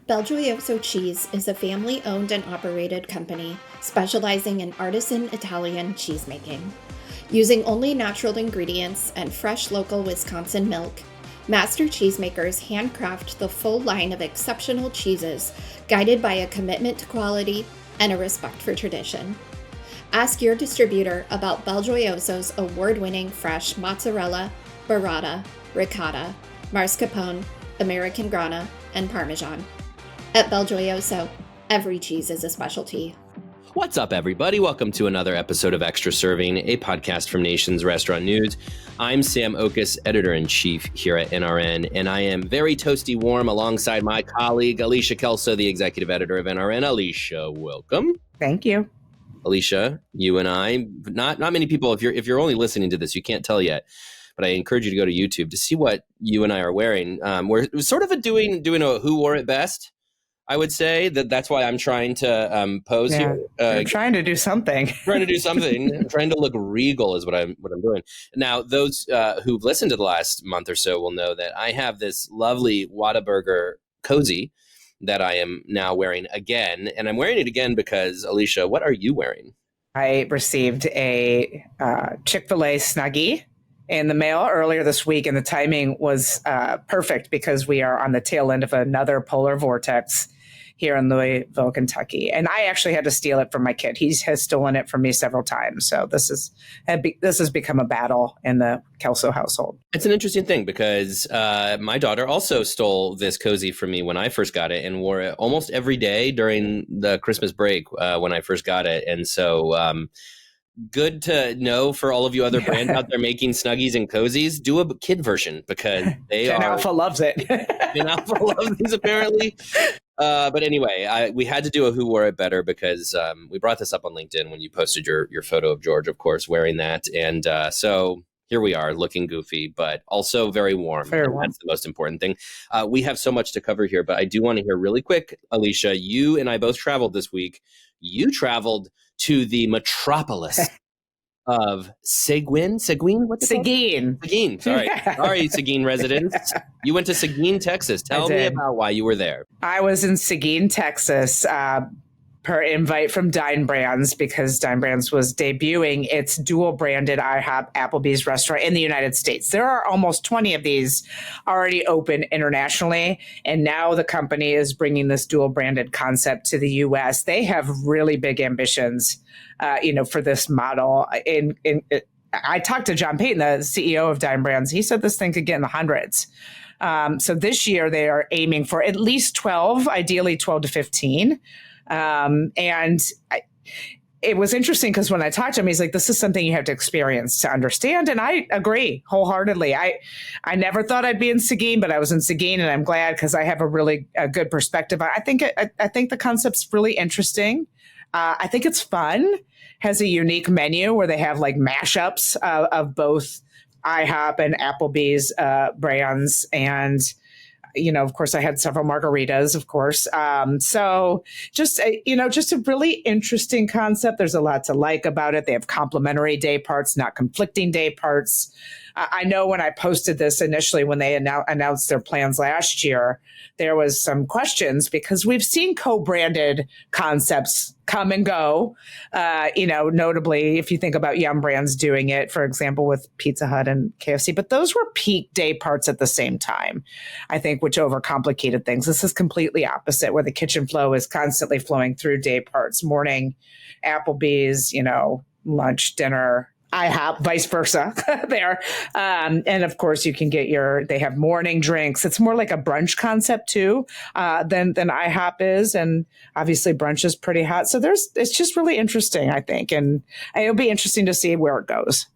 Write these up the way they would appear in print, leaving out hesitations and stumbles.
Belgioioso Cheese is a family-owned and operated company specializing in artisan Italian cheesemaking. Using only natural ingredients and fresh local Wisconsin milk, master cheesemakers handcraft the full line of exceptional cheeses, guided by a commitment to quality and a respect for tradition. Ask your distributor about Belgioioso's award-winning fresh mozzarella, burrata, ricotta, mascarpone, American Grana, and Parmesan. At Belgioioso, every cheese is a specialty. What's up, everybody? Welcome to another episode of Extra Serving, a podcast from Nation's Restaurant News. I'm Sam Oches, editor-in-chief here at NRN, and I am very toasty warm alongside my colleague, Alicia Kelso, the executive editor of NRN. Alicia, welcome. Thank you. Alicia, you and I, not many people, if you're only listening to this, you can't tell yet, but I encourage you to go to YouTube to see what you and I are wearing. We're sort of doing a who wore it best. I would say that's why I'm trying to pose here. I'm trying to do something. Trying to look regal is what I'm doing. Now, those who've listened to the last month or so will know that I have this lovely Whataburger cozy that I am now wearing again. And I'm wearing it again because, Alicia, what are you wearing? I received a Chick-fil-A Snuggie in the mail earlier this week, and the timing was perfect because we are on the tail end of another polar vortex here in Louisville, Kentucky. And I actually had to steal it from my kid. He has stolen it from me several times. So this has become a battle in the Kelso household. It's an interesting thing because my daughter also stole this cozy from me when I first got it and wore it almost every day during the Christmas break when I first got it. And so good to know for all of you other brands out there making Snuggies and cozies, do a kid version because Gen Alpha loves it. Gen Alpha loves these apparently. But anyway, we had to do a who wore it better because we brought this up on LinkedIn when you posted your photo of George, of course, wearing that. And so here we are looking goofy, but also very warm. Very warm. That's the most important thing. We have so much to cover here, but I do want to hear really quick, Alicia, you and I both traveled this week. You traveled to the metropolis of Seguin? What's it called? Seguin. Sorry, Seguin residents. You went to Seguin, Texas. Tell me about why you were there. I was in Seguin, Texas, per invite from Dine Brands because Dine Brands was debuting its dual-branded IHOP Applebee's restaurant in the United States. There are almost 20 of these already open internationally, and now the company is bringing this dual-branded concept to the U.S. They have really big ambitions, for this model. I talked to John Payton, the CEO of Dine Brands. He said this thing could get in the hundreds. So this year they are aiming for at least 12, ideally 12 to 15. It was interesting because when I talked to him, he's like, this is something you have to experience to understand. And I agree wholeheartedly. I never thought I'd be in Seguin, but I was in Seguin and I'm glad because I have a good perspective. I think the concept's really interesting. I think it's fun, has a unique menu where they have like mashups of both IHOP and Applebee's brands. And of course, I had several margaritas, of course. So just a really interesting concept. There's a lot to like about it. They have complementary day parts, not conflicting day parts. I know when I posted this initially, when they announced their plans last year, there was some questions because we've seen co-branded concepts come and go. Notably, if you think about Yum Brands doing it, for example, with Pizza Hut and KFC, but those were peak day parts at the same time, I think, which overcomplicated things. This is completely opposite, where the kitchen flow is constantly flowing through day parts, morning, Applebee's, lunch, dinner, IHOP, vice versa there. And of course you can get they have morning drinks. It's more like a brunch concept too, than IHOP is. And obviously brunch is pretty hot. So it's just really interesting, I think. And it'll be interesting to see where it goes.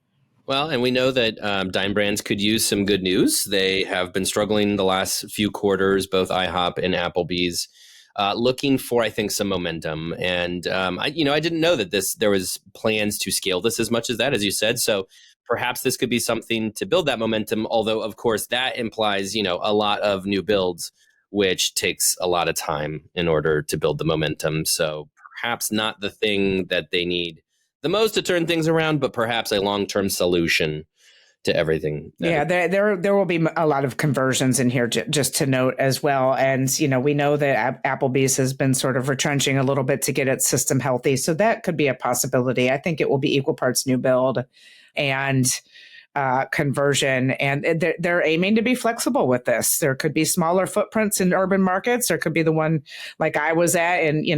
Well, and we know that Dine Brands could use some good news. They have been struggling the last few quarters, both IHOP and Applebee's. Looking for, I think, some momentum. And, I didn't know that there was plans to scale this as much as that, as you said. So perhaps this could be something to build that momentum. Although, of course, that implies, a lot of new builds, which takes a lot of time in order to build the momentum. So perhaps not the thing that they need the most to turn things around, but perhaps a long-term solution to everything. Yeah, there will be a lot of conversions in here, just to note as well. And, we know that Applebee's has been sort of retrenching a little bit to get its system healthy. So that could be a possibility. I think it will be equal parts new build and conversion. And they're aiming to be flexible with this. There could be smaller footprints in urban markets. There could be the one like I was at and,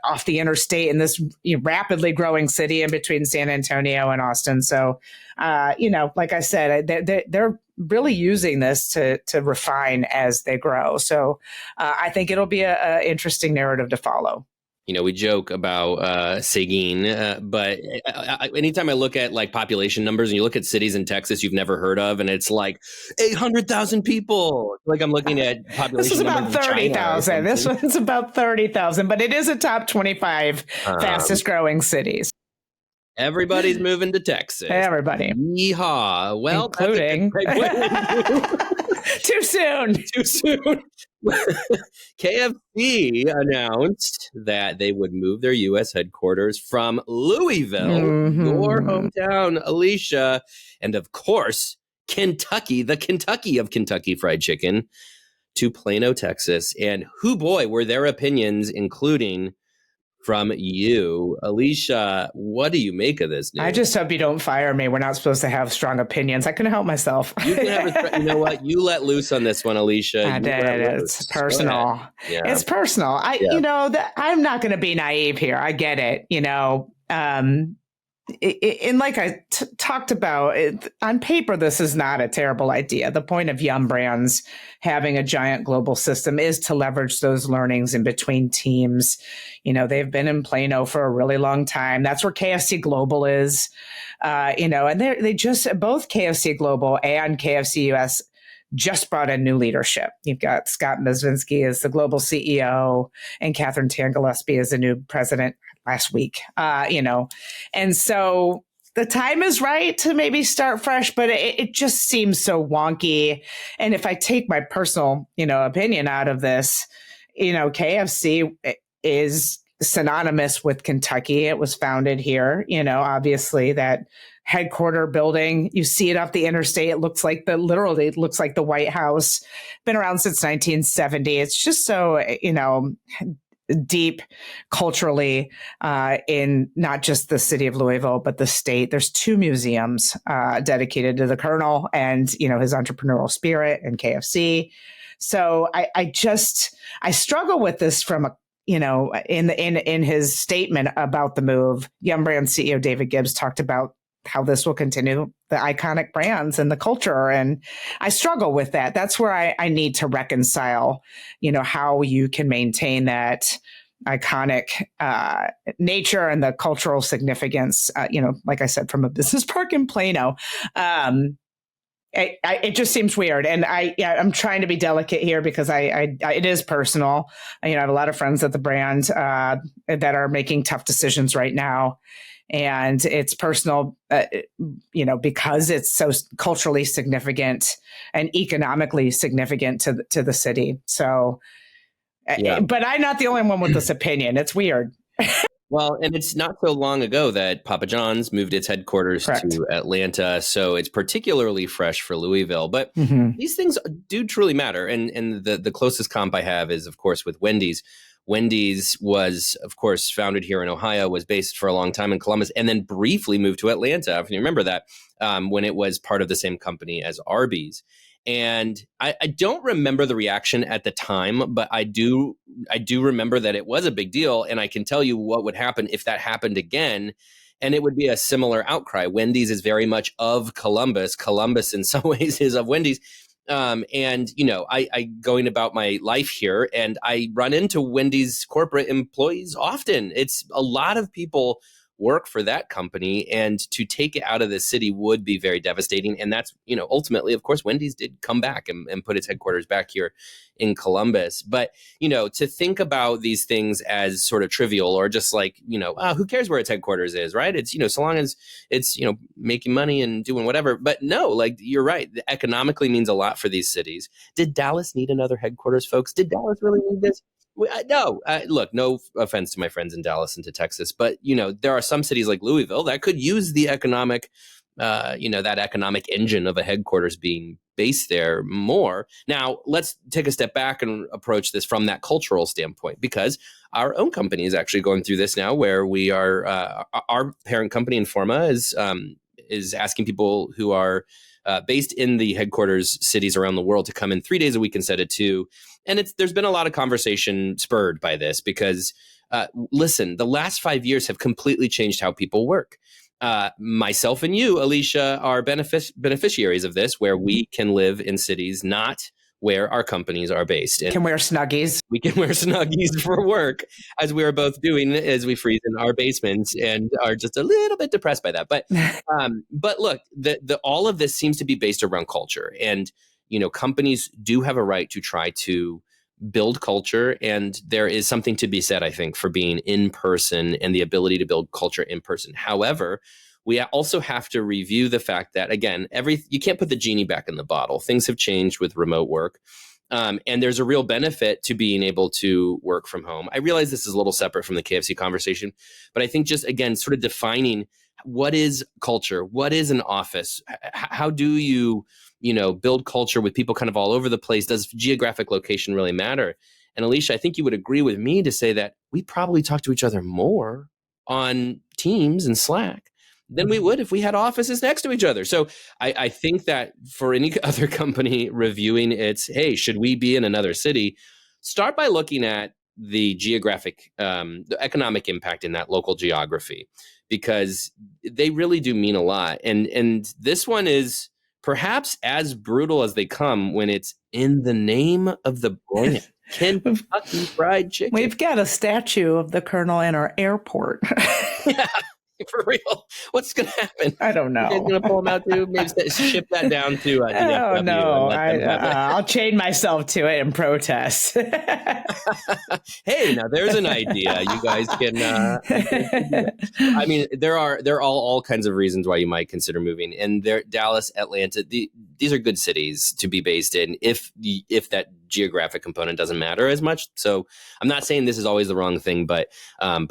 off the interstate in this rapidly growing city in between San Antonio and Austin. So, like I said, they're really using this to refine as they grow. So I think it'll be a interesting narrative to follow. We joke about Seguin, but anytime I look at like population numbers and you look at cities in Texas you've never heard of, and it's like 800,000 people. Like I'm looking at population. This is about 30,000. This one's about 30,000, but it is a top 25 fastest growing cities. Everybody's moving to Texas. Everybody. Yeehaw. Well, including. Too soon. Too soon. KFC announced that they would move their U.S. headquarters from Louisville, your hometown, Alicia, and of course, Kentucky, the Kentucky of Kentucky Fried Chicken, to Plano, Texas. And boy, were their opinions, including from you. Alicia, what do you make of this news? I just hope you don't fire me. We're not supposed to have strong opinions. I couldn't help myself. You can have you know what? You let loose on this one, Alicia. I did. It's personal. Yeah. It's personal. I'm not going to be naive here. I get it. And like I talked about, on paper, this is not a terrible idea. The point of Yum Brands having a giant global system is to leverage those learnings in between teams. They've been in Plano for a really long time. That's where KFC Global is, and they just, both KFC Global and KFC US just brought in new leadership. You've got Scott Mezvinsky as the global CEO and Catherine Tan Gillespie as the new president last week, and so the time is right to maybe start fresh, but it just seems so wonky. And if I take my personal, opinion out of this, KFC is synonymous with Kentucky. It was founded here, obviously that headquarter building, you see it off the interstate. It looks like literally looks like the White House. Been around since 1970. It's just so, deep culturally in not just the city of Louisville, but the state. There's 2 museums dedicated to the Colonel and, his entrepreneurial spirit and KFC. So I struggle with this from in his statement about the move. Yum Brands CEO David Gibbs talked about how this will continue the iconic brands and the culture. And I struggle with that. That's where I need to reconcile, how you can maintain that iconic nature and the cultural significance, like I said, from a business park in Plano. It just seems weird. And I'm trying to be delicate here because it is personal. I have a lot of friends at the brand that are making tough decisions right now. And it's personal, because it's so culturally significant and economically significant to the city. So, but I'm not the only one with this opinion. It's weird. Well, and it's not so long ago that Papa John's moved its headquarters to Atlanta. So it's particularly fresh for Louisville. But these things do truly matter. And the closest comp I have is, of course, with Wendy's. Wendy's was, of course, founded here in Ohio, was based for a long time in Columbus, and then briefly moved to Atlanta. If you remember that, when it was part of the same company as Arby's. And I don't remember the reaction at the time, but I do remember that it was a big deal. And I can tell you what would happen if that happened again. And it would be a similar outcry. Wendy's is very much of Columbus. Columbus in some ways is of Wendy's. And, I going about my life here and I run into Wendy's corporate employees often. It's a lot of people work for that company, and to take it out of the city would be very devastating. And that's, ultimately, of course, Wendy's did come back and put its headquarters back here in Columbus. But, to think about these things as sort of trivial or just like, who cares where its headquarters is, right? It's, so long as it's, making money and doing whatever. But no, like you're right. Economically means a lot for these cities. Did Dallas need another headquarters, folks? Did Dallas really need this? No, look, no offense to my friends in Dallas and to Texas, but, there are some cities like Louisville that could use the economic that economic engine of a headquarters being based there more. Now, let's take a step back and approach this from that cultural standpoint, because our own company is actually going through this now, where we are our parent company Informa is asking people who are based in the headquarters cities around the world to come in 3 days a week instead of 2. And there's been a lot of conversation spurred by this because, listen, the last 5 years have completely changed how people work. Myself and you, Alicia, are beneficiaries of this, where we can live in cities not where our companies are based. And can wear Snuggies. we can wear Snuggies for work, as we are both doing as we freeze in our basements and are just a little bit depressed by that. But look, all of this seems to be based around culture, and companies do have a right to try to build culture, and there is something to be said, I think, for being in person and the ability to build culture in person. However, we also have to review the fact that, again, you can't put the genie back in the bottle. Things have changed with remote work, and there's a real benefit to being able to work from home. I realize this is a little separate from the KFC conversation, but I think just, again, sort of defining what is culture, what is an office, how do you build culture with people kind of all over the place? Does geographic location really matter? And Alicia, I think you would agree with me to say that we probably talk to each other more on Teams and Slack than we would if we had offices next to each other. So I think that for any other company reviewing its, hey, should we be in another city? Start by looking at the geographic, the economic impact in that local geography, because they really do mean a lot. And this one is perhaps as brutal as they come when it's in the name of the brand. Kentucky Fried Chicken. We've got a statue of the Colonel in our airport. Yeah, for real. What's going to happen? I don't know. You're going to pull them out too? Maybe ship that down to oh, no. I'll chain myself to it and protest. Hey, now there's an idea. You guys can. I mean, there are all kinds of reasons why you might consider moving. And Dallas, Atlanta, these are good cities to be based in if that geographic component doesn't matter as much. So I'm not saying this is always the wrong thing, but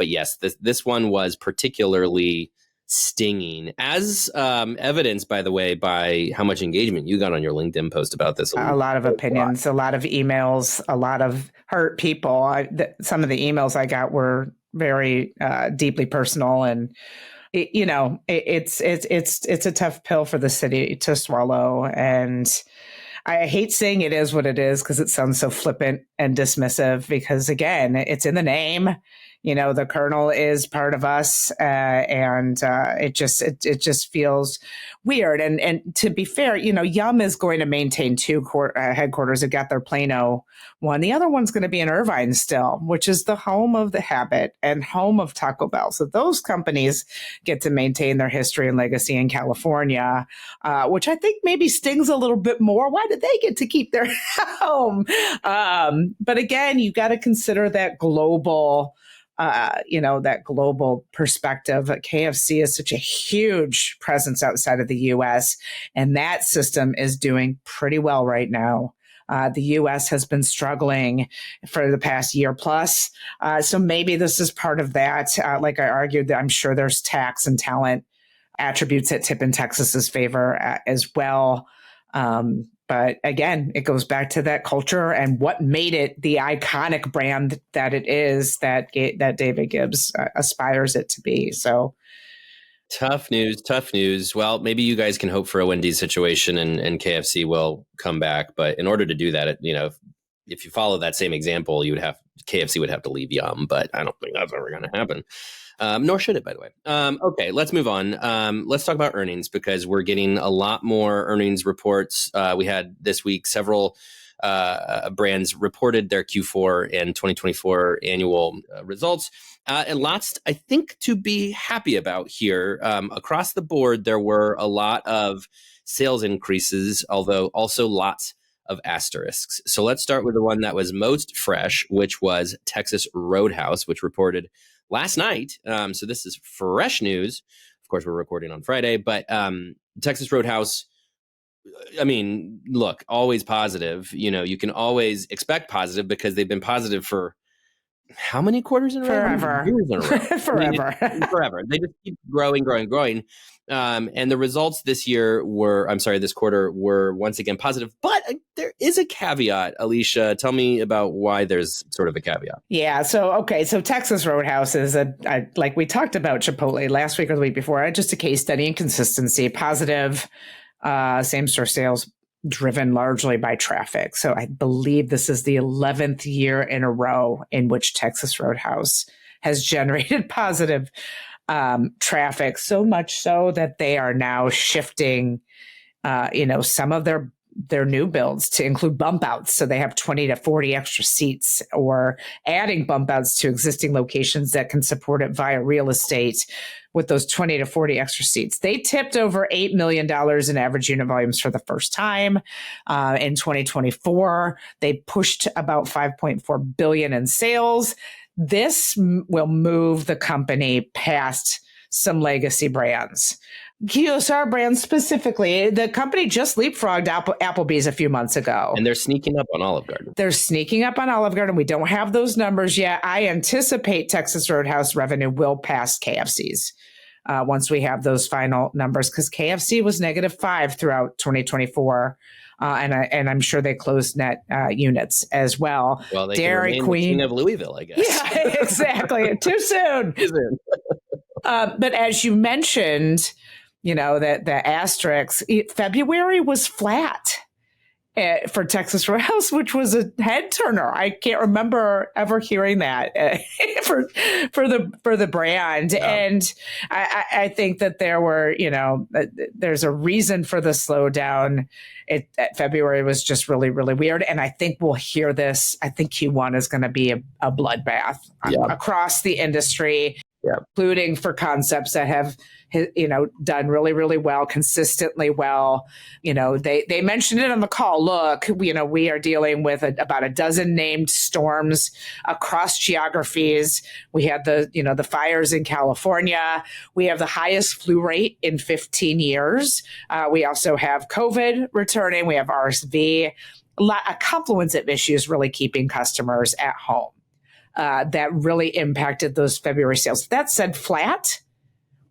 yes, this one was particularly stinging, as evidenced, by the way, by how much engagement you got on your LinkedIn post about this. A lot of opinions, a lot of emails, a lot of hurt people. Some of the emails I got were very deeply personal, and it's a tough pill for the city to swallow. And I hate saying it is what it is because it sounds so flippant and dismissive, because again, it's in the name. The Colonel is part of us, and it just feels weird. And to be fair, Yum is going to maintain 2 headquarters. They've got their Plano one. The other one's going to be in Irvine still, which is the home of The Habit and home of Taco Bell. So those companies get to maintain their history and legacy in California, which I think maybe stings a little bit more. Why did they get to keep their home? But again, you got to consider that global that global perspective. KFC is such a huge presence outside of the U.S., and that system is doing pretty well right now. The U.S. has been struggling for the past year plus. So maybe this is part of that. Like I argued, I'm sure there's tax and talent attributes that tip in Texas's favor as well. But again, it goes back to that culture and what made it the iconic brand that it is, that David Gibbs aspires it to be. So tough news. Well, maybe you guys can hope for a Wendy's situation and KFC will come back. But in order to do that, if you follow that same example, KFC would have to leave Yum. But I don't think that's ever going to happen. Nor should it, by the way. Okay, let's move on. Let's talk about earnings, because we're getting a lot more earnings reports. We had this week several brands reported their Q4 and 2024 annual results. And lots, I think, to be happy about here. Across the board, there were a lot of sales increases, although also lots of asterisks. So let's start with the one that was most fresh, which was Texas Roadhouse, which reported last night. So this is fresh news. Of course, we're recording on Friday, but Texas Roadhouse, I mean, look, always positive. You can always expect positive because they've been positive for how many quarters in a row? Forever. Years in a row. Forever. Forever. They just keep growing. And the results this quarter were once again positive. But there is a caveat. Alicia, tell me about why there's sort of a caveat. Yeah. So Texas Roadhouse is like we talked about Chipotle last week or the week before, just a case study in consistency, positive same-store sales driven largely by traffic. So I believe this is the 11th year in a row in which Texas Roadhouse has generated positive traffic, so much so that they are now shifting, some of their new builds to include bump outs. So they have 20 to 40 extra seats, or adding bump outs to existing locations that can support it via real estate with those 20 to 40 extra seats. They tipped over $8 million in average unit volumes for the first time in 2024. They pushed about $5.4 billion in sales. This will move the company past some legacy brands. QSR brands specifically, the company just leapfrogged Applebee's a few months ago. And they're sneaking up on Olive Garden. We don't have those numbers yet. I anticipate Texas Roadhouse revenue will pass KFC's once we have those final numbers, because KFC was -5 throughout 2024. And I'm sure they closed net units as well. Well, they Dairy can Queen the king of Louisville, I guess. Yeah, exactly. Too soon. But as you mentioned, that the asterisks, February was flat for Texas Roadhouse, which was a head turner. I can't remember ever hearing that for the brand. Yeah. And I think that there were, there's a reason for the slowdown. February was just really, really weird. And I think we'll hear this. I think Q1 is going to be a bloodbath across the industry. Yeah. Including for concepts that have, done really, really well, consistently well. They mentioned it on the call. Look, we are dealing with about a dozen named storms across geographies. We had the fires in California. We have the highest flu rate in 15 years. We also have COVID returning. We have RSV, a confluence of issues really keeping customers at home. That really impacted those February sales. That said, flat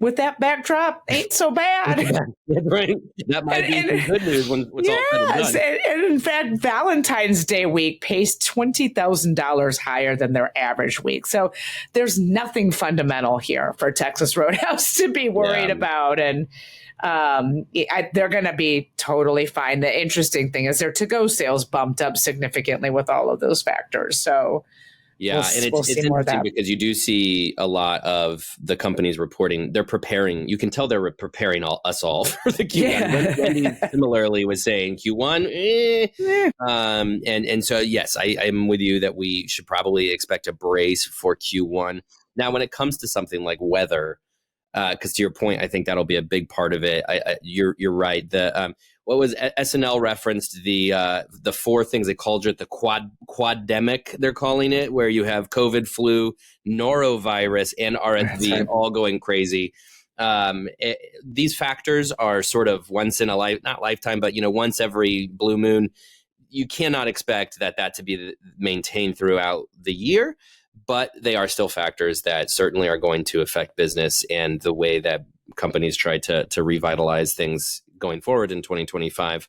with that backdrop ain't so bad. Yeah, right. That might be some good news when it's all said and done. And in fact, Valentine's Day week pays $20,000 higher than their average week. So there's nothing fundamental here for Texas Roadhouse to be worried about. And they're going to be totally fine. The interesting thing is their to-go sales bumped up significantly with all of those factors. So yeah, and it's interesting because you do see a lot of the companies reporting. They're preparing. You can tell they're preparing us all for the Q1. Yeah. Wendy similarly was saying Q1, and so yes, I'm with you that we should probably expect a brace for Q1. Now, when it comes to something like weather, because to your point, I think that'll be a big part of it. You're right. What was SNL referenced the 4 things they called it, the quademic, they're calling it, where you have COVID, flu, norovirus, and RSV all going crazy. These factors are sort of once in a not lifetime, but once every blue moon. You cannot expect that to be maintained throughout the year, but they are still factors that certainly are going to affect business and the way that companies try to revitalize things going forward in 2025.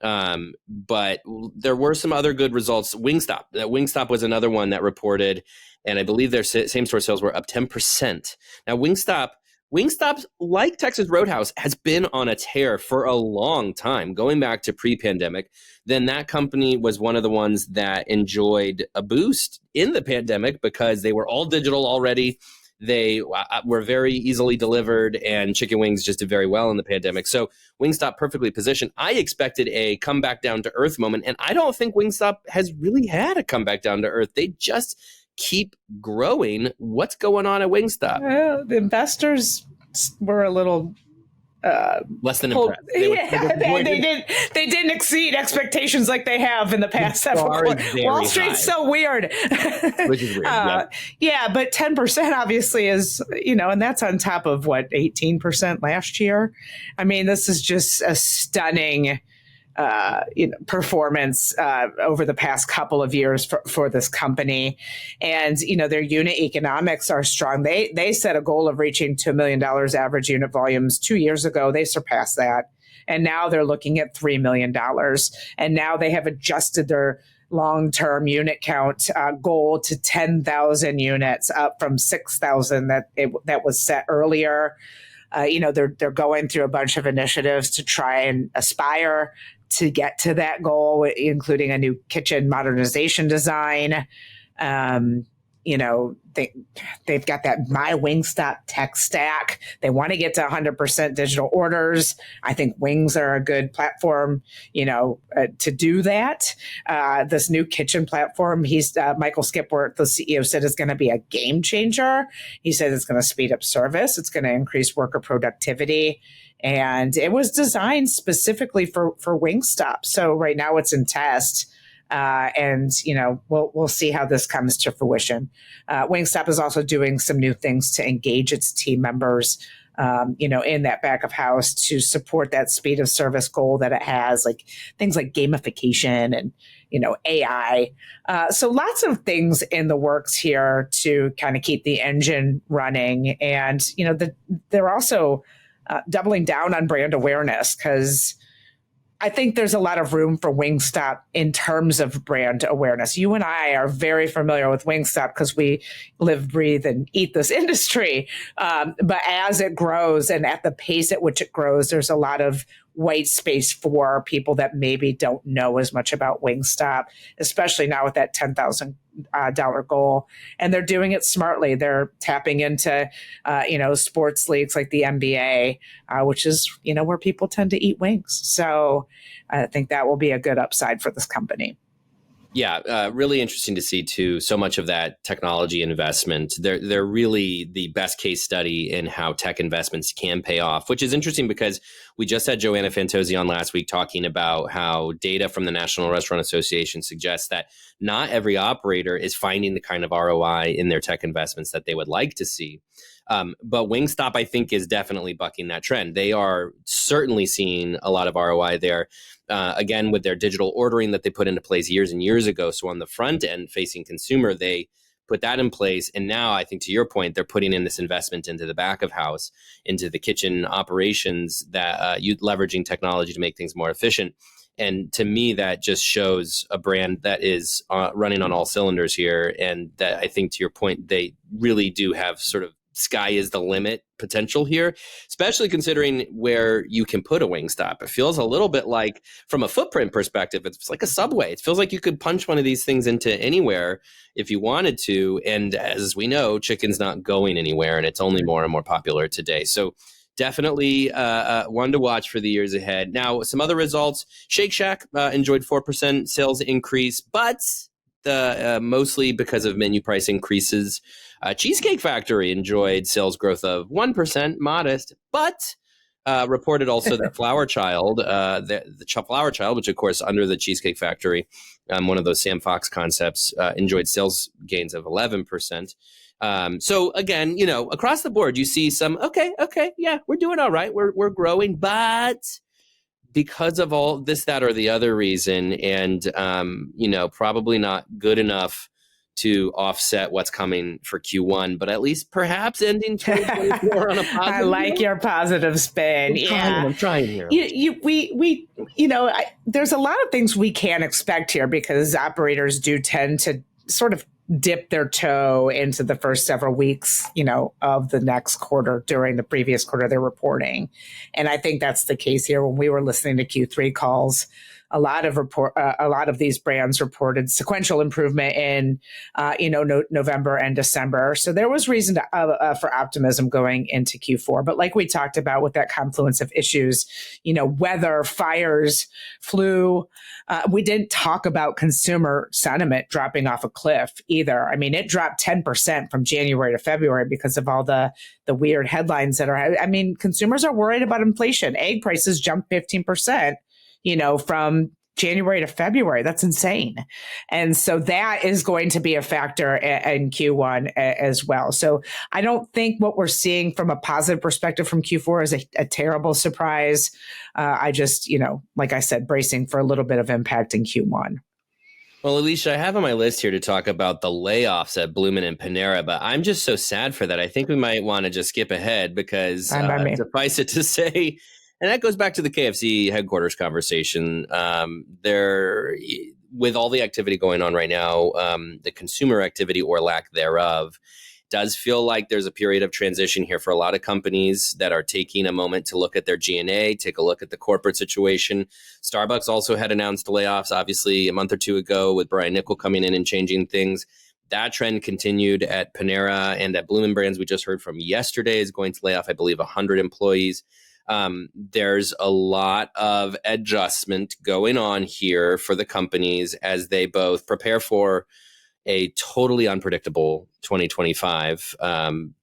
But there were some other good results. Wingstop was another one that reported, and I believe their same-store sales were up 10%. Now, Wingstop, like Texas Roadhouse, has been on a tear for a long time, going back to pre-pandemic. Then that company was one of the ones that enjoyed a boost in the pandemic because they were all digital already. They were very easily delivered, and chicken wings just did very well in the pandemic. So Wingstop perfectly positioned. I expected a comeback down to earth moment, and I don't think Wingstop has really had a comeback down to earth. They just keep growing. What's going on at Wingstop? Well, the investors were a little less than impressed. They didn't exceed expectations like they have in the past several quarters. Wall Street's so weird. Which is weird. But 10% obviously is, and that's on top of 18% last year. I mean, this is just a stunning performance over the past couple of years for this company. And, their unit economics are strong. They set a goal of reaching $2 million average unit volumes 2 years ago. They surpassed that. And now they're looking at $3 million. And now they have adjusted their long-term unit count goal to 10,000 units, up from 6,000 that was set earlier. They're going through a bunch of initiatives to try and aspire to get to that goal, including a new kitchen modernization design. They've got that My Wingstop tech stack. They want to get to 100% digital orders. I think wings are a good platform, to do that. This new kitchen platform, Michael Skipworth, the CEO, said is going to be a game changer. He said it's going to speed up service. It's going to increase worker productivity. And it was designed specifically for Wingstop. So right now it's in test. We'll see how this comes to fruition. Wingstop is also doing some new things to engage its team members, in that back of house to support that speed of service goal that it has, like things like gamification and, AI. So lots of things in the works here to kind of keep the engine running. And, they're also doubling down on brand awareness, because I think there's a lot of room for Wingstop in terms of brand awareness. You and I are very familiar with Wingstop because we live, breathe, and eat this industry. But as it grows and at the pace at which it grows, there's a lot of white space for people that maybe don't know as much about Wingstop, especially now with that $10,000 goal. And they're doing it smartly. They're tapping into, sports leagues like the NBA, which is, where people tend to eat wings. So I think that will be a good upside for this company. Yeah, really interesting to see, too, so much of that technology investment. They're really the best case study in how tech investments can pay off, which is interesting because we just had Joanna Fantozzi on last week talking about how data from the National Restaurant Association suggests that not every operator is finding the kind of ROI in their tech investments that they would like to see. But Wingstop, I think, is definitely bucking that trend. They are certainly seeing a lot of ROI there. Again, with their digital ordering that they put into place years and years ago. So on the front end facing consumer, they put that in place. And now I think, to your point, they're putting in this investment into the back of house, into the kitchen operations, that you leveraging technology to make things more efficient. And to me, that just shows a brand that is running on all cylinders here. And that, I think, to your point, they really do have sort of sky is the limit potential here, especially considering where you can put a Wingstop. It feels a little bit like, from a footprint perspective, it's like a Subway. It feels like you could punch one of these things into anywhere if you wanted to. And as we know, chicken's not going anywhere, and it's only more and more popular today. So definitely one to watch for the years ahead. Now, some other results. Shake Shack enjoyed 4% sales increase, but mostly because of menu price increases. Cheesecake Factory enjoyed sales growth of 1%, modest, but reported also that Flower Child, the Flower Child, which of course under the Cheesecake Factory, one of those Sam Fox concepts, enjoyed sales gains of 11%. So again, across the board, you see some, okay, yeah, we're doing all right. We're growing, but because of all this, that, or the other reason, and, probably not good enough to offset what's coming for Q1, but at least perhaps ending 2024 on a positive. I like your positive spin. I'm trying here. There's a lot of things we can't expect here because operators do tend to sort of dip their toe into the first several weeks, of the next quarter during the previous quarter they're reporting. And I think that's the case here. When we were listening to Q3 calls, a lot of these brands reported sequential improvement in, November and December. So there was reason for optimism going into Q4. But like we talked about with that confluence of issues, weather, fires, flu, we didn't talk about consumer sentiment dropping off a cliff either. I mean, it dropped 10% from January to February because of all the weird headlines that are. Consumers are worried about inflation. Egg prices jumped 15%. From January to February. That's insane. And so that is going to be a factor in Q1 as well. So I don't think what we're seeing from a positive perspective from Q4 is a terrible surprise. I just, like I said, bracing for a little bit of impact in Q1. Well, Alicia, I have on my list here to talk about the layoffs at Bloomin' and Panera, but I'm just so sad for that. I think we might want to just skip ahead because suffice it to say, and that goes back to the KFC headquarters conversation. With all the activity going on right now, the consumer activity or lack thereof, does feel like there's a period of transition here for a lot of companies that are taking a moment to look at their G&A, take a look at the corporate situation. Starbucks also had announced layoffs, obviously, a month or two ago with Brian Niccol coming in and changing things. That trend continued at Panera, and at Bloomin' Brands, we just heard from yesterday, is going to lay off, I believe, 100 employees. There's a lot of adjustment going on here for the companies as they both prepare for a totally unpredictable 2025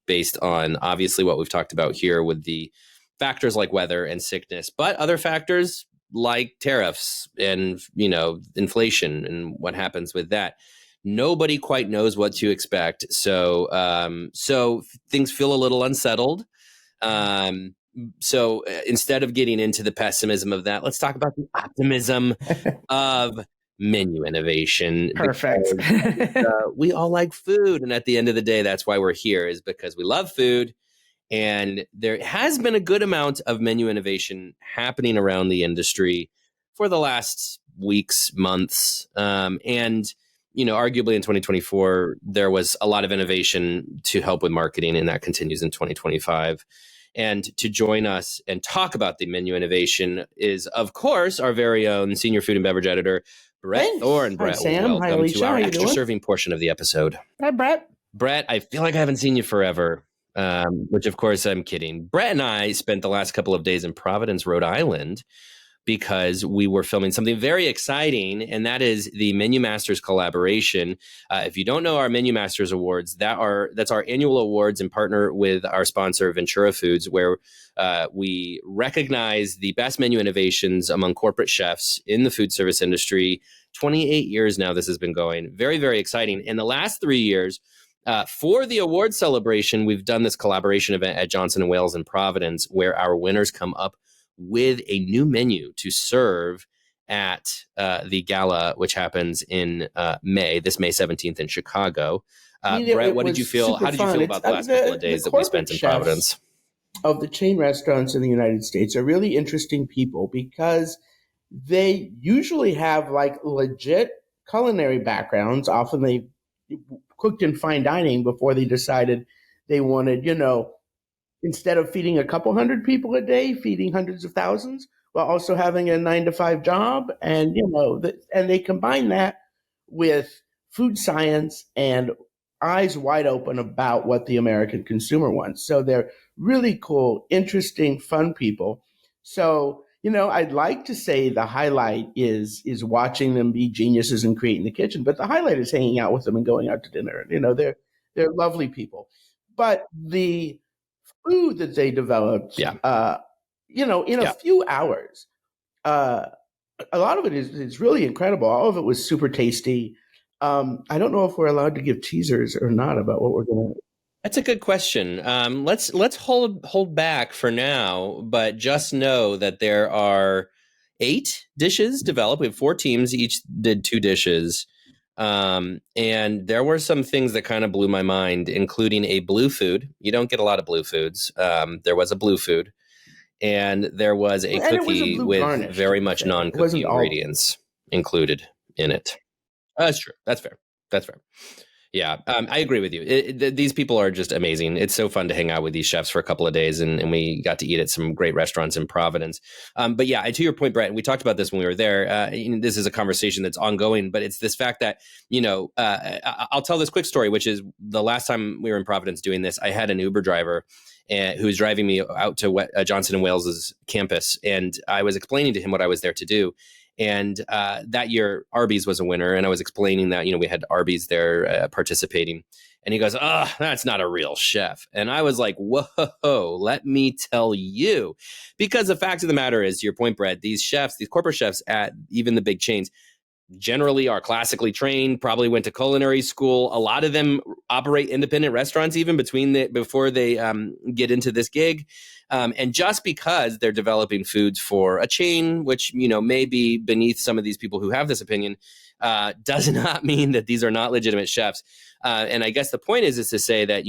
based on obviously what we've talked about here with the factors like weather and sickness, but other factors like tariffs and, inflation and what happens with that. Nobody quite knows what to expect. So things feel a little unsettled. So instead of getting into the pessimism of that, let's talk about the optimism of menu innovation. Perfect. Because, we all like food. And at the end of the day, that's why we're here, is because we love food. And there has been a good amount of menu innovation happening around the industry for the last weeks, months. And, arguably in 2024, there was a lot of innovation to help with marketing, and that continues in 2025. And to join us and talk about the menu innovation is, of course, our very own senior food and beverage editor, Bret Thorn. Brett, hi, Sam. Welcome hi, Alicia. to our How extra doing? serving portion of the episode. Hi, Brett. Brett, I feel like I haven't seen you forever, which, of course, I'm kidding. Brett and I spent the last couple of days in Providence, Rhode Island, because we were filming something very exciting, and that is the Menu Masters collaboration. If you don't know our Menu Masters Awards, that's our annual awards in partner with our sponsor, Ventura Foods, where we recognize the best menu innovations among corporate chefs in the food service industry. 28 years now this has been going. Very, very exciting. In the last 3 years, for the award celebration, we've done this collaboration event at Johnson & Wales in Providence, where our winners come up with a new menu to serve at the gala, which happens in May 17th in Chicago. Brett, what did you feel? How did you feel about the last couple of days that we spent in Providence? Of the chain restaurants in the United States are really interesting people because they usually have like legit culinary backgrounds. Often they cooked in fine dining before they decided they wanted, instead of feeding a couple hundred people a day, feeding hundreds of thousands, while also having a 9-to-5 job. And, and they combine that with food science and eyes wide open about what the American consumer wants. So they're really cool, interesting, fun people. So, I'd like to say the highlight is watching them be geniuses and create in the kitchen, but the highlight is hanging out with them and going out to dinner. They're lovely people. But the food that they developed, in a few hours, a lot of it is really incredible. All of it was super tasty. I don't know if we're allowed to give teasers or not about what we're going to. That's a good question. Let's hold back for now, but just know that there are 8 dishes developed. We have 4 teams, each did 2 dishes. And there were some things that kind of blew my mind, including a blue food. You don't get a lot of blue foods. There was a blue food, and there was a cookie with garnish, very much non-cookie ingredients included in it. That's true. That's fair. Yeah, I agree with you. These people are just amazing. It's so fun to hang out with these chefs for a couple of days, and we got to eat at some great restaurants in Providence. But yeah, to your point, Brett, and we talked about this when we were there. This is a conversation that's ongoing, but it's this fact that, I'll tell this quick story, which is the last time we were in Providence doing this, I had an Uber driver who was driving me out to Johnson & Wales's campus, and I was explaining to him what I was there to do. And that year, Arby's was a winner. And I was explaining that, we had Arby's there participating. And he goes, oh, that's not a real chef. And I was like, whoa, let me tell you. Because the fact of the matter is, to your point, Brett, these chefs, these corporate chefs at even the big chains, generally are classically trained, probably went to culinary school. A lot of them operate independent restaurants even before they get into this gig. And just because they're developing foods for a chain, which, may be beneath some of these people who have this opinion, does not mean that these are not legitimate chefs. And I guess the point is to say that,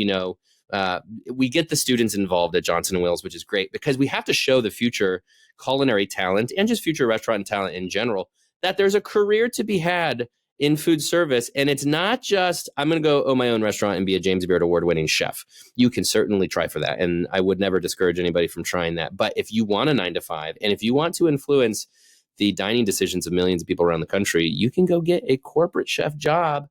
we get the students involved at Johnson & Wales, which is great because we have to show the future culinary talent and just future restaurant talent in general that there's a career to be had in food service. And it's not just, I'm going to go own my own restaurant and be a James Beard Award-winning chef. You can certainly try for that. And I would never discourage anybody from trying that. But if you want a 9-to-5, and if you want to influence the dining decisions of millions of people around the country, you can go get a corporate chef job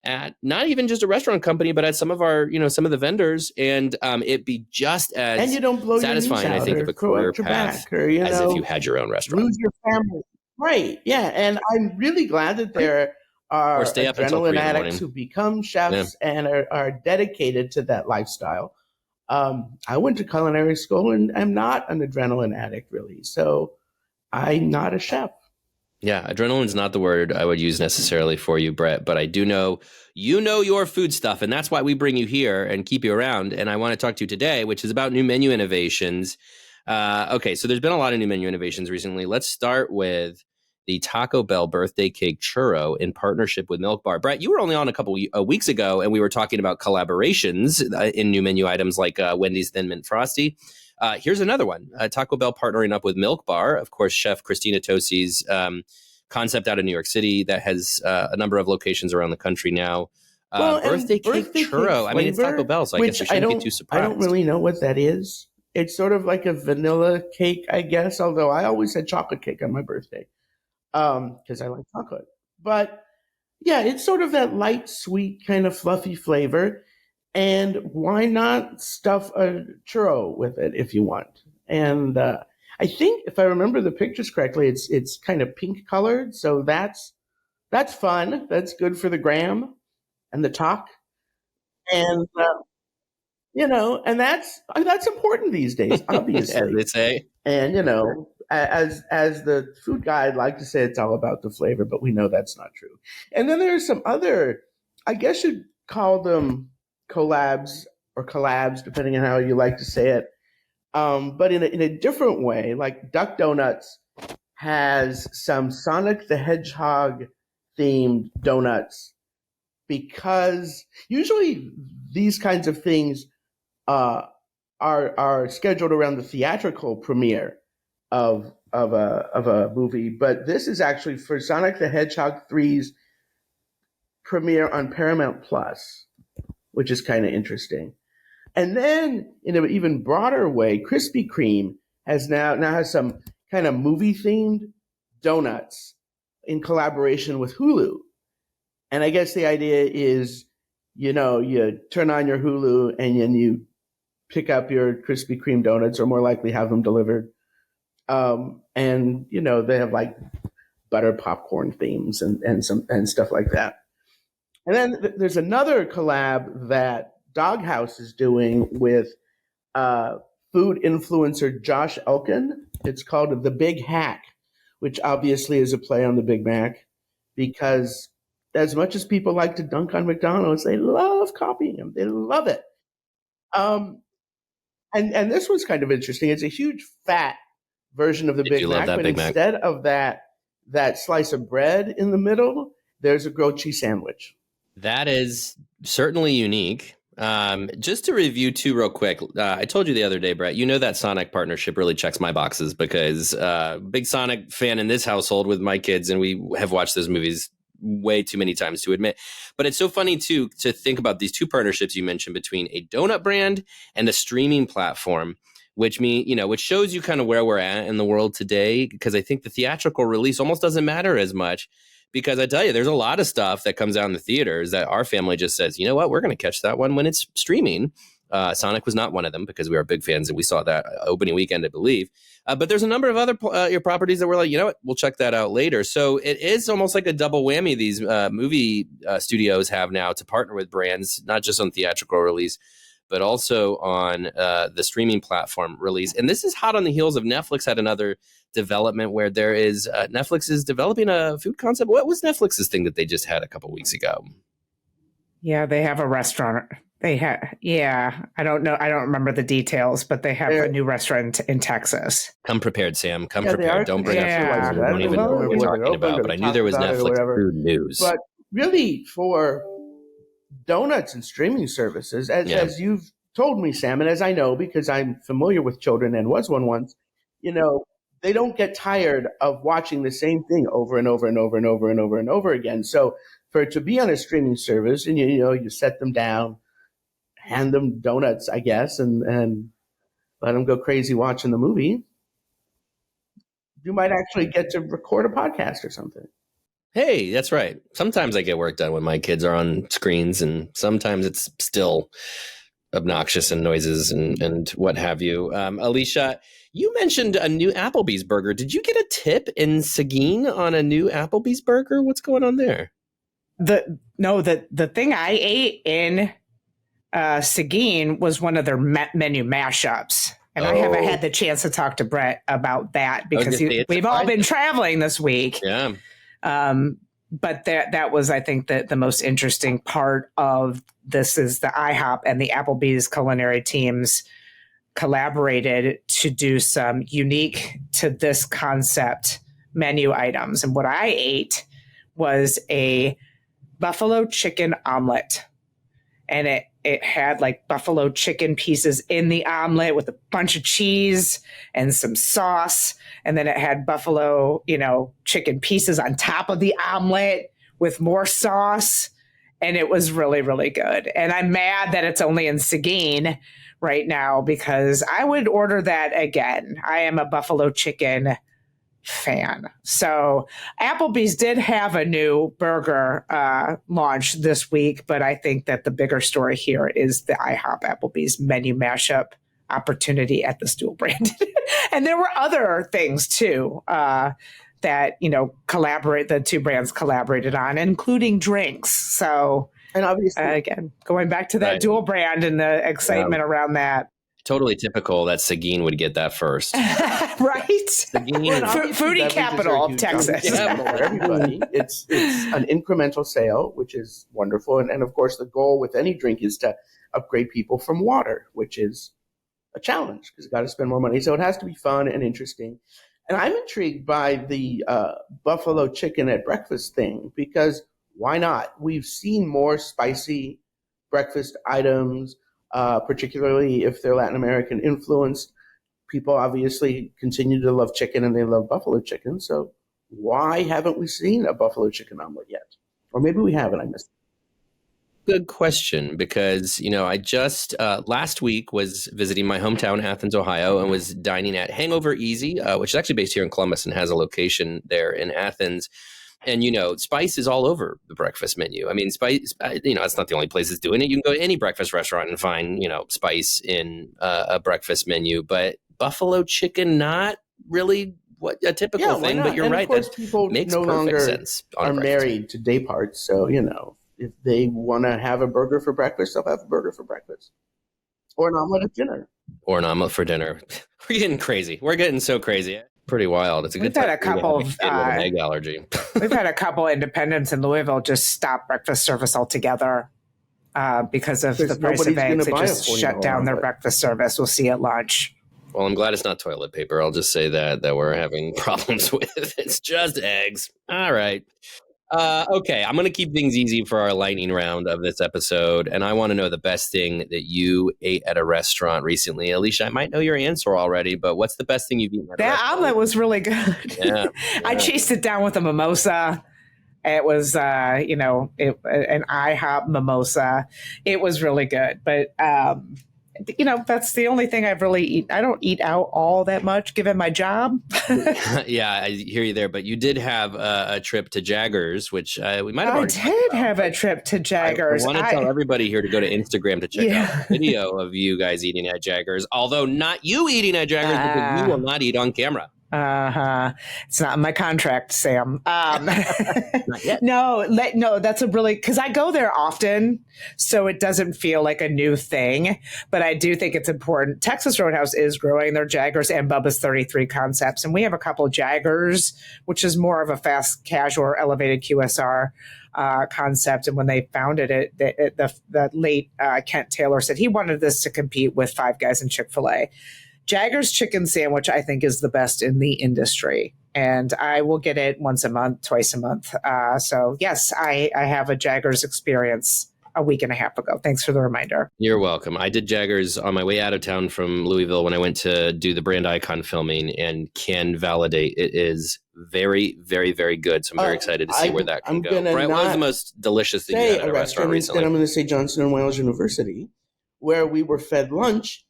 at not even just a restaurant company, but at some of our, some of the vendors, and it be just as and you don't blow satisfying, your I think, of a career path or, as if you had your own restaurant. Lose your family. Right. Yeah. And I'm really glad that there are adrenaline addicts who become chefs and are dedicated to that lifestyle. I went to culinary school and I'm not an adrenaline addict, really. So I'm not a chef. Yeah, adrenaline's not the word I would use necessarily for you, Brett, but I do know you know your food stuff, and that's why we bring you here and keep you around. And I want to talk to you today, which is about new menu innovations. Okay, so there's been a lot of new menu innovations recently. Let's start with the Taco Bell birthday cake churro in partnership with Milk Bar. Brett, you were only on a couple weeks ago, and we were talking about collaborations in new menu items like Wendy's Thin Mint Frosty. Here's another one. Taco Bell partnering up with Milk Bar. Of course, Chef Christina Tosi's concept out of New York City that has a number of locations around the country now. Birthday cake churro. I mean, it's Taco Bell, so I guess you shouldn't be too surprised. I don't really know what that is. It's sort of like a vanilla cake, I guess, although I always had chocolate cake on my birthday because I like chocolate. But yeah, it's sort of that light, sweet, kind of fluffy flavor. And why not stuff a churro with it if you want? And I think if I remember the pictures correctly, it's kind of pink colored. So that's fun. That's good for the gram and the talk. And and that's important these days, obviously. As they say. And as the food guy, I'd like to say it's all about the flavor, but we know that's not true. And then there's some other, I guess you'd call them collabs, depending on how you like to say it. But in a different way, like Duck Donuts has some Sonic the Hedgehog themed donuts, because usually these kinds of things are scheduled around the theatrical premiere of a movie. But this is actually for Sonic the Hedgehog 3's premiere on Paramount Plus, which is kind of interesting. And then in an even broader way, Krispy Kreme has now has some kind of movie-themed donuts in collaboration with Hulu. And I guess the idea is, you turn on your Hulu and then you pick up your Krispy Kreme donuts, or more likely have them delivered. And, they have like butter popcorn themes and stuff like that. And then there's another collab that Doghouse is doing with food influencer Josh Elkin. It's called The Big Hack, which obviously is a play on the Big Mac, because as much as people like to dunk on McDonald's, they love copying them. They love it. And this one's kind of interesting. It's a huge fat version of the Big Mac, but instead of that slice of bread in the middle, there's a grilled cheese sandwich. That is certainly unique. Just to review too real quick, I told you the other day, Brett, that Sonic partnership really checks my boxes, because big Sonic fan in this household with my kids, and we have watched those movies way too many times to admit. But it's so funny too to think about these two partnerships you mentioned between a donut brand and a streaming platform, which shows you kind of where we're at in the world today, because I think the theatrical release almost doesn't matter as much. Because I tell you, there's a lot of stuff that comes out in the theaters that our family just says, you know what, we're going to catch that one when it's streaming. Sonic was not one of them because we are big fans and we saw that opening weekend, I believe. But there's a number of other your properties that were like, you know what, we'll check that out later. So it is almost like a double whammy these movie studios have now to partner with brands, not just on theatrical release, but also on the streaming platform release. And this is hot on the heels of Netflix had another development where there is Netflix is developing a food concept. What was Netflix's thing that they just had a couple weeks ago? Yeah, they have a restaurant. I don't know. I don't remember the details, but they have a new restaurant in Texas. Come prepared, Sam. Come prepared. Don't bring up I don't even know what we're talking about, but I knew there was Netflix food news. But really, for donuts and streaming services, as you've told me, Sam, and as I know because I'm familiar with children and was one once, they don't get tired of watching the same thing over and over and over and over and over and over again. So for it to be on a streaming service, and you set them down, hand them donuts, I guess, and let them go crazy watching the movie, you might actually get to record a podcast or something. Hey, that's right. Sometimes I get work done when my kids are on screens, and sometimes it's still obnoxious and noises and what have you. Alicia, you mentioned a new Applebee's burger. Did you get a tip in Seguin on a new Applebee's burger? What's going on there? The thing I ate in Seguin was one of their menu mashups. And I haven't had the chance to talk to Bret about that because we've all been traveling this week. Yeah. But that was, I think, the most interesting part of this is the IHOP and the Applebee's culinary teams collaborated to do some unique to this concept menu items. And what I ate was a buffalo chicken omelet. And it had like buffalo chicken pieces in the omelet with a bunch of cheese and some sauce. And then it had buffalo, chicken pieces on top of the omelet with more sauce. And it was really, really good. And I'm mad that it's only in Seguin right now because I would order that again. I am a buffalo chicken fan. So Applebee's did have a new burger launch this week, but I think that the bigger story here is the IHOP Applebee's menu mashup opportunity at the dual brand. And there were other things too that the two brands collaborated on, including drinks. So, and obviously, again, going back to that dual brand and the excitement around that. Totally typical that Seguin would get that first. Right? Foodie capital of Texas. For everybody. It's an incremental sale, which is wonderful. And of course, the goal with any drink is to upgrade people from water, which is a challenge because you've got to spend more money. So it has to be fun and interesting. And I'm intrigued by the buffalo chicken at breakfast thing because why not? We've seen more spicy breakfast items, particularly if they're Latin American influenced. People obviously continue to love chicken and they love buffalo chicken. So why haven't we seen a buffalo chicken omelet yet? Or maybe we haven't. I missed it. Good question, because, I just last week was visiting my hometown, Athens, Ohio, and was dining at Hangover Easy, which is actually based here in Columbus and has a location there in Athens. And, spice is all over the breakfast menu. I mean, spice, it's not the only place that's doing it. You can go to any breakfast restaurant and find, spice in a breakfast menu. But buffalo chicken, not really a typical thing. But you're right. That people makes no perfect longer sense. Are married to day parts. So, if they want to have a burger for breakfast, they'll have a burger for breakfast. Or an omelet at dinner. Or an omelet for dinner. We're getting crazy. We're getting so crazy. Pretty wild. It's a good We've time. Had a couple of with an egg allergy. We've had a couple independents in Louisville just stop breakfast service altogether because of the price of eggs. They just shut down their breakfast service. We'll see at lunch. Well, I'm glad it's not toilet paper. I'll just say that we're having problems with. It's just eggs. All right. Okay, I'm going to keep things easy for our lightning round of this episode, and I want to know the best thing that you ate at a restaurant recently. Alicia, I might know your answer already, but what's the best thing you've eaten at a restaurant? That omelet was really good. Yeah. I chased it down with a mimosa. It was, an IHOP mimosa. It was really good, but that's the only thing I've really eaten. I don't eat out all that much given my job. Yeah, I hear you there. But you did have a trip to Jaggers, which we might have. I did have a trip to Jaggers. I want to tell everybody here to go to Instagram to check out a video of you guys eating at Jaggers. Although not you eating at Jaggers, because you will not eat on camera. It's not in my contract, Sam. Not yet. No, that's because I go there often, so it doesn't feel like a new thing. But I do think it's important. Texas Roadhouse is growing their Jaggers and Bubba's 33 concepts, and we have a couple of Jaggers, which is more of a fast casual or elevated QSR concept. And when they founded it, the late Kent Taylor said he wanted this to compete with Five Guys and Chick-fil-A. Jaggers chicken sandwich, I think, is the best in the industry. And I will get it once a month, twice a month. So, yes, I have a Jaggers experience a week and a half ago. Thanks for the reminder. You're welcome. I did Jaggers on my way out of town from Louisville when I went to do the Brand Icon filming, and can validate it is very, very, very good. So I'm very excited to see where that can go. Brett, what was the most delicious thing you had at a restaurant recently? I'm going to say Johnson & Wales University, where we were fed lunch.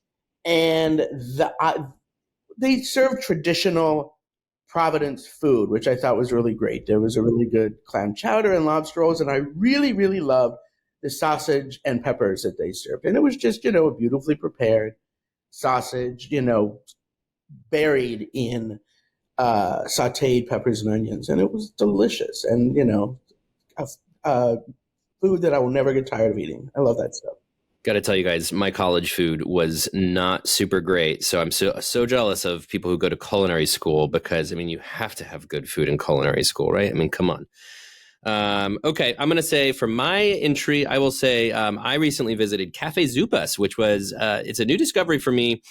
And they served traditional Providence food, which I thought was really great. There was a really good clam chowder and lobster rolls, and I really, really loved the sausage and peppers that they served. And it was just, a beautifully prepared sausage, buried in sauteed peppers and onions. And it was delicious. And, food that I will never get tired of eating. I love that stuff. Got to tell you guys, my college food was not super great. So I'm so jealous of people who go to culinary school, because, you have to have good food in culinary school, right? Come on. Okay, I'm going to say for my entry, I will say I recently visited Cafe Zupas, which was, it's a new discovery for me.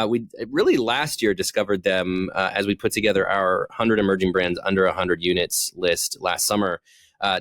We really last year discovered them as we put together our 100 emerging brands under 100 units list last summer.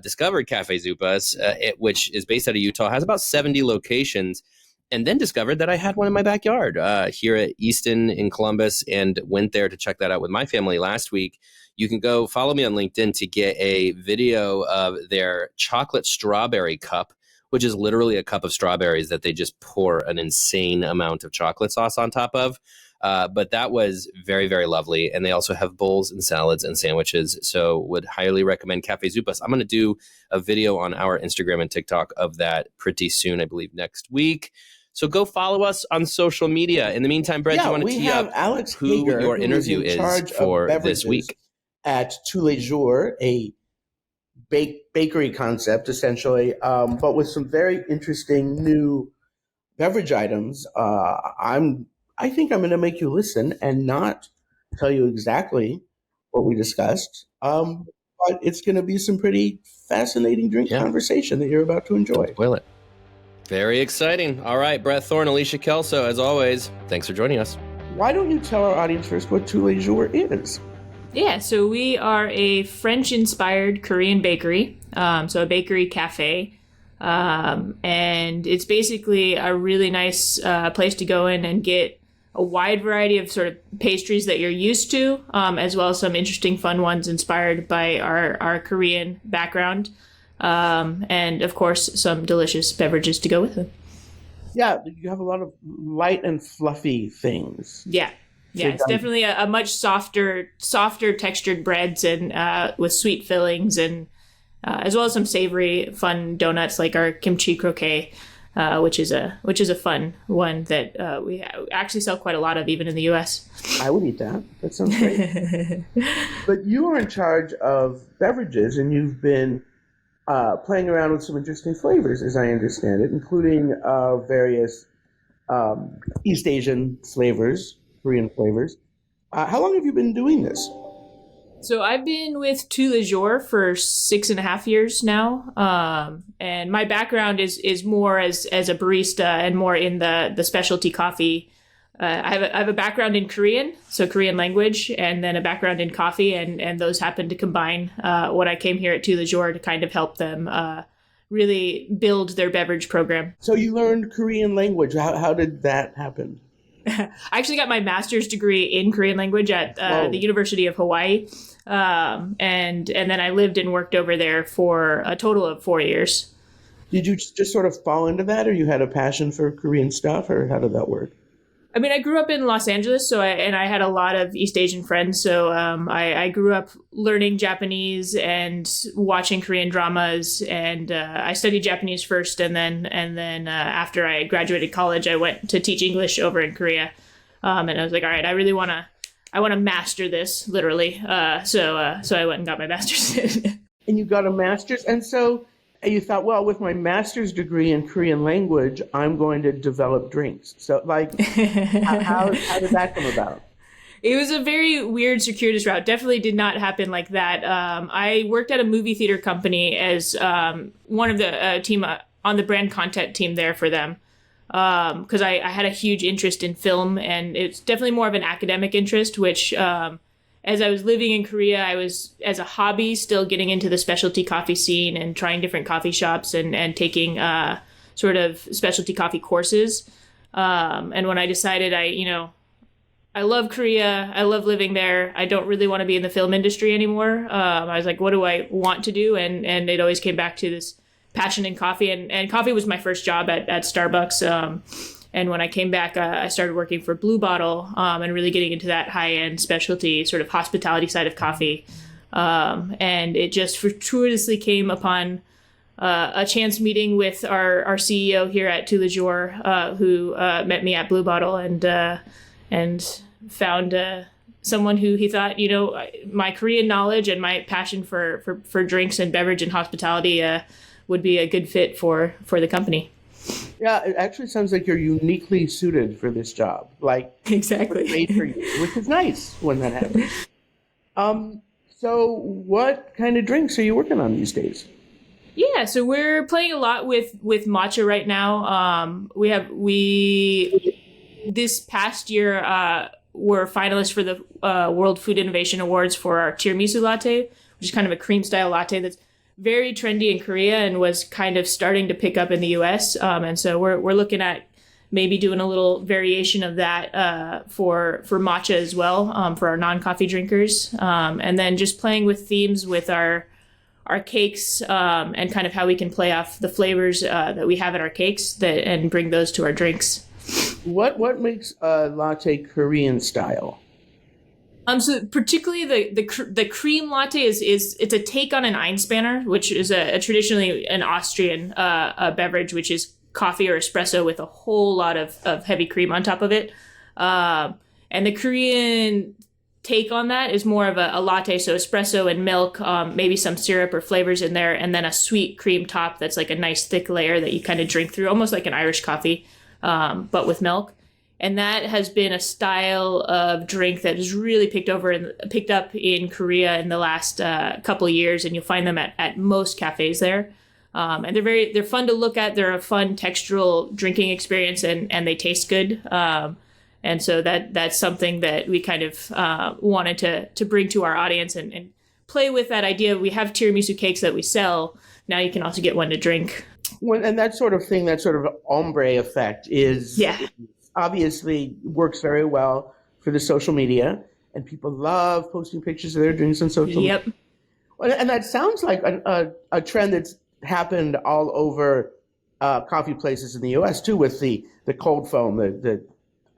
Discovered Cafe Zupas, which is based out of Utah, has about 70 locations, and then discovered that I had one in my backyard here at Easton in Columbus, and went there to check that out with my family last week. You can go follow me on LinkedIn to get a video of their chocolate strawberry cup, which is literally a cup of strawberries that they just pour an insane amount of chocolate sauce on top of. But that was very, very lovely. And they also have bowls and salads and sandwiches. So would highly recommend Cafe Zupas. I'm going to do a video on our Instagram and TikTok of that pretty soon, I believe next week. So go follow us on social media. In the meantime, Brett, do you want to tee up Alex who Hager, your interview is for this week? At JOURS, a bakery concept, essentially, but with some very interesting new beverage items. I think I'm going to make you listen and not tell you exactly what we discussed. But it's going to be some pretty fascinating drink conversation that you're about to enjoy. Spoil it. Very exciting. All right, Bret Thorn, Alicia Kelso, as always, thanks for joining us. Why don't you tell our audience first what JOURS is? Yeah, so we are a French-inspired Korean bakery, so a bakery cafe. And it's basically a really nice place to go in and get a wide variety of sort of pastries that you're used to, as well as some interesting fun ones inspired by our Korean background. And of course, some delicious beverages to go with them. Yeah, you have a lot of light and fluffy things. Yeah. Yeah, it's definitely a much softer textured breads and with sweet fillings, and as well as some savory, fun donuts like our kimchi croquet, which is a fun one that we actually sell quite a lot of, even in the U.S. I would eat that. That sounds great. But you are in charge of beverages, and you've been playing around with some interesting flavors, as I understand it, including various East Asian flavors. Korean flavors. How long have you been doing this? So I've been with JOURS for 6.5 years now. And my background is more as a barista and more in the specialty coffee. I have a background in Korean, so Korean language, and then a background in coffee, and those happen to combine when I came here at JOURS to kind of help them really build their beverage program. So you learned Korean language. How did that happen? I actually got my master's degree in Korean language at the University of Hawaii. And then I lived and worked over there for a total of 4 years. Did you just sort of fall into that, or you had a passion for Korean stuff, or how did that work? I mean, I grew up in Los Angeles, I had a lot of East Asian friends. So I grew up learning Japanese and watching Korean dramas, and I studied Japanese first, and then after I graduated college, I went to teach English over in Korea, and I was like, all right, I want to master this, literally. So I went and got my master's. And you got a master's, and so you thought, well, with my master's degree in Korean language, I'm going to develop drinks. So, like, how did that come about? It was a very weird, circuitous route. Definitely did not happen like that. I worked at a movie theater company as one of the team on the brand content team there for them, because I had a huge interest in film, and it's definitely more of an academic interest, which as I was living in Korea, I was, as a hobby, still getting into the specialty coffee scene and trying different coffee shops and taking sort of specialty coffee courses. And when I decided I love Korea, I love living there, I don't really want to be in the film industry anymore, I was like, what do I want to do? And it always came back to this passion in coffee. And coffee was my first job at Starbucks. And when I came back, I started working for Blue Bottle and really getting into that high-end specialty sort of hospitality side of coffee. And it just fortuitously came upon a chance meeting with our CEO here at TOUS, who met me at Blue Bottle and found someone who he thought, my Korean knowledge and my passion for drinks and beverage and hospitality would be a good fit for the company. Yeah, it actually sounds like you're uniquely suited for this job. Like, exactly, made for you, which is nice when that happens. So what kind of drinks are you working on these days? Yeah, so we're playing a lot with matcha right now. We this past year were finalists for the World Food Innovation Awards for our tiramisu latte, which is kind of a cream style latte that's very trendy in Korea and was kind of starting to pick up in the US. And so we're looking at maybe doing a little variation of that for matcha as well, for our non-coffee drinkers. And then just playing with themes with our cakes and kind of how we can play off the flavors that we have in our cakes and bring those to our drinks. What makes a latte Korean style? So particularly the cream latte is it's a take on an Einspanner, which is a traditionally an Austrian beverage, which is coffee or espresso with a whole lot of heavy cream on top of it. And the Korean take on that is more of a latte, so espresso and milk, maybe some syrup or flavors in there, and then a sweet cream top that's like a nice thick layer that you kind of drink through, almost like an Irish coffee, but with milk. And that has been a style of drink that has really picked up in Korea in the last couple of years, and you'll find them at most cafes there. And they're fun to look at. They're a fun textural drinking experience, and they taste good. And so that's something that we kind of wanted to bring to our audience and play with that idea. We have tiramisu cakes that we sell. Now you can also get one to drink. And that sort of thing, that sort of ombre effect is obviously works very well for the social media, and people love posting pictures of their drinks on social media. And that sounds like a trend that's happened all over coffee places in the U.S. too, with the cold foam. The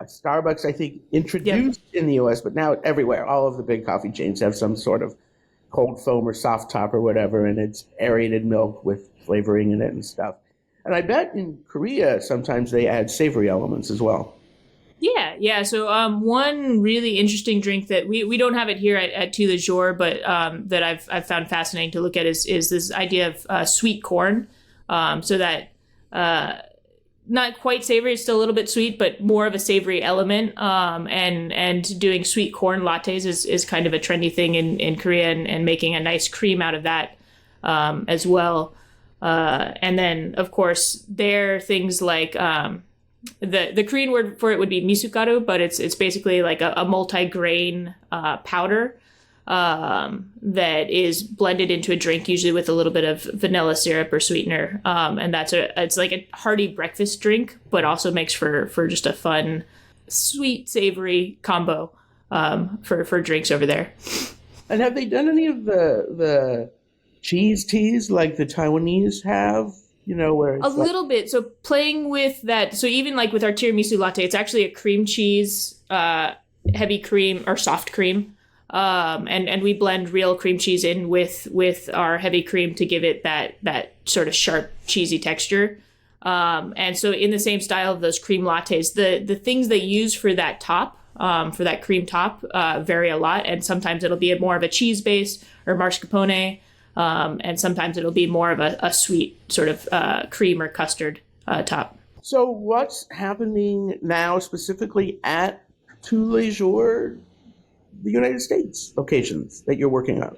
Starbucks, I think, introduced in the U.S., but now everywhere. All of the big coffee chains have some sort of cold foam or soft top or whatever, and it's aerated milk with flavoring in it and stuff. And I bet in Korea sometimes they add savory elements as well. Yeah. So one really interesting drink that we don't have it here at TOUS, but that I've found fascinating to look at is this idea of sweet corn. So that not quite savory, it's still a little bit sweet, but more of a savory element. And doing sweet corn lattes is kind of a trendy thing in Korea, and making a nice cream out of that as well. And then, of course, there are things like the Korean word for it would be misugaru, but it's basically like a multi-grain powder that is blended into a drink, usually with a little bit of vanilla syrup or sweetener. And it's like a hearty breakfast drink, but also makes for just a fun, sweet, savory combo for drinks over there. And have they done any of the cheese teas like the Taiwanese have? where it's a little bit. So playing with that. So even like with our tiramisu latte, it's actually a cream cheese, heavy cream or soft cream. And we blend real cream cheese in with our heavy cream to give it that sort of sharp, cheesy texture. And so in the same style of those cream lattes, the things they use for that top, for that cream top, vary a lot. And sometimes it'll be more of a cheese base or mascarpone. And sometimes it'll be more of a sweet sort of cream or custard top. So what's happening now specifically at Tous les Jours, the United States locations that you're working on?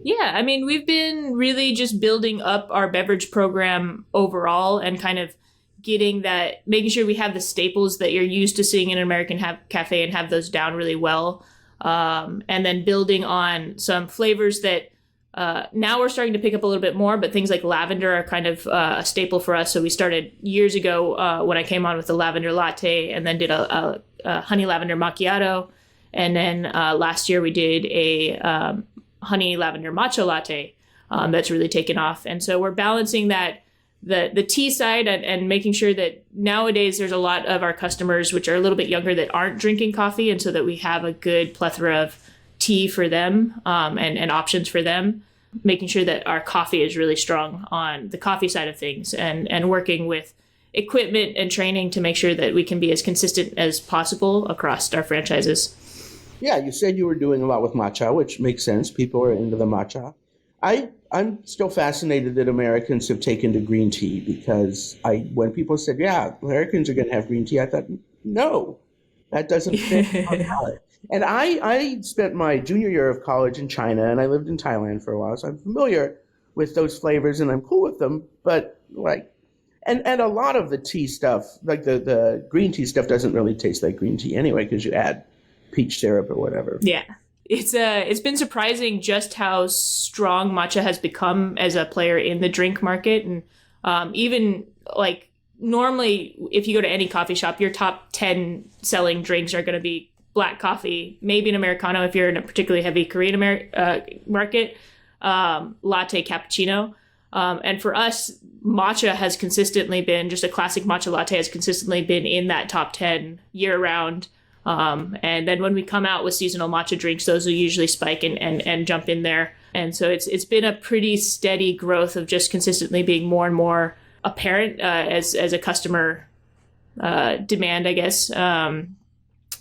Yeah, I mean, we've been really just building up our beverage program overall and kind of making sure we have the staples that you're used to seeing in an American cafe and have those down really well. And then building on some flavors that now we're starting to pick up a little bit more, but things like lavender are kind of a staple for us. So we started years ago when I came on with the lavender latte and then did a honey lavender macchiato. And then last year we did a honey lavender matcha latte that's really taken off. And so we're balancing that, the tea side and making sure that nowadays there's a lot of our customers, which are a little bit younger, that aren't drinking coffee. And so that we have a good plethora of tea for them and options for them, making sure that our coffee is really strong on the coffee side of things and working with equipment and training to make sure that we can be as consistent as possible across our franchises. Yeah, you said you were doing a lot with matcha, which makes sense. People are into the matcha. I'm still fascinated that Americans have taken to green tea because when people said, yeah, Americans are going to have green tea, I thought, no, that doesn't fit our palate. And I spent my junior year of college in China, and I lived in Thailand for a while, so I'm familiar with those flavors, and I'm cool with them. But and a lot of the tea stuff, like the green tea stuff, doesn't really taste like green tea anyway because you add peach syrup or whatever. Yeah, it's been surprising just how strong matcha has become as a player in the drink market, and even like normally, if you go to any coffee shop, your top 10 selling drinks are going to be black coffee, maybe an Americano if you're in a particularly heavy Korean market, latte, cappuccino. And for us, matcha has consistently been, just a classic matcha latte has consistently been in that top 10 year round. And then when we come out with seasonal matcha drinks, those will usually spike and jump in there. And so it's been a pretty steady growth of just consistently being more and more apparent as a customer demand, I guess.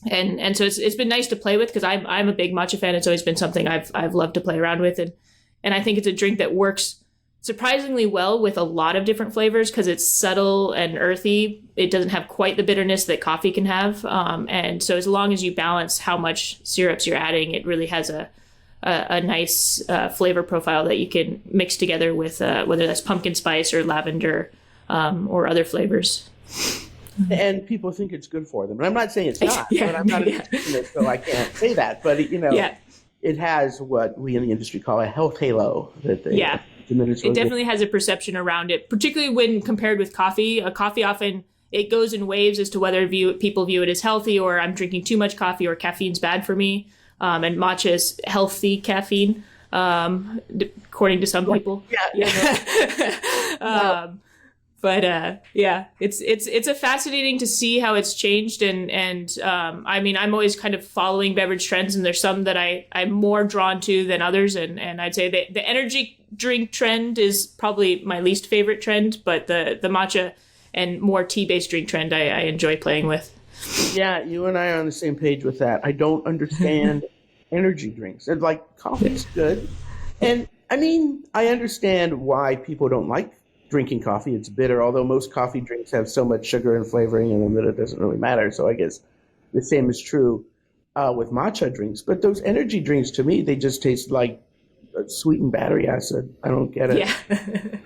And so it's been nice to play with because I'm a big matcha fan. It's always been something I've loved to play around with, and I think it's a drink that works surprisingly well with a lot of different flavors because it's subtle and earthy. It doesn't have quite the bitterness that coffee can have, and so as long as you balance how much syrups you're adding, it really has a nice flavor profile that you can mix together with whether that's pumpkin spice or lavender or other flavors. And people think it's good for them. And I'm not saying it's not, yeah, but I'm not a nutritionist, so I can't say that. But, it has what we in the industry call a health halo. It definitely has a perception around it, particularly when compared with coffee. Coffee often, it goes in waves as to whether people view it as healthy or I'm drinking too much coffee or caffeine's bad for me. And matcha is healthy caffeine, according to some people. But it's a fascinating to see how it's changed. And I mean, I'm always kind of following beverage trends, and there's some that I'm more drawn to than others. And I'd say that the energy drink trend is probably my least favorite trend, but the matcha and more tea-based drink trend I enjoy playing with. Yeah, you and I are on the same page with that. I don't understand energy drinks. And coffee's good. And I mean, I understand why people don't like drinking coffee. It's bitter, although most coffee drinks have so much sugar and flavoring in them that it doesn't really matter. So I guess the same is true with matcha drinks. But those energy drinks, to me, they just taste like sweetened battery acid. I don't get it.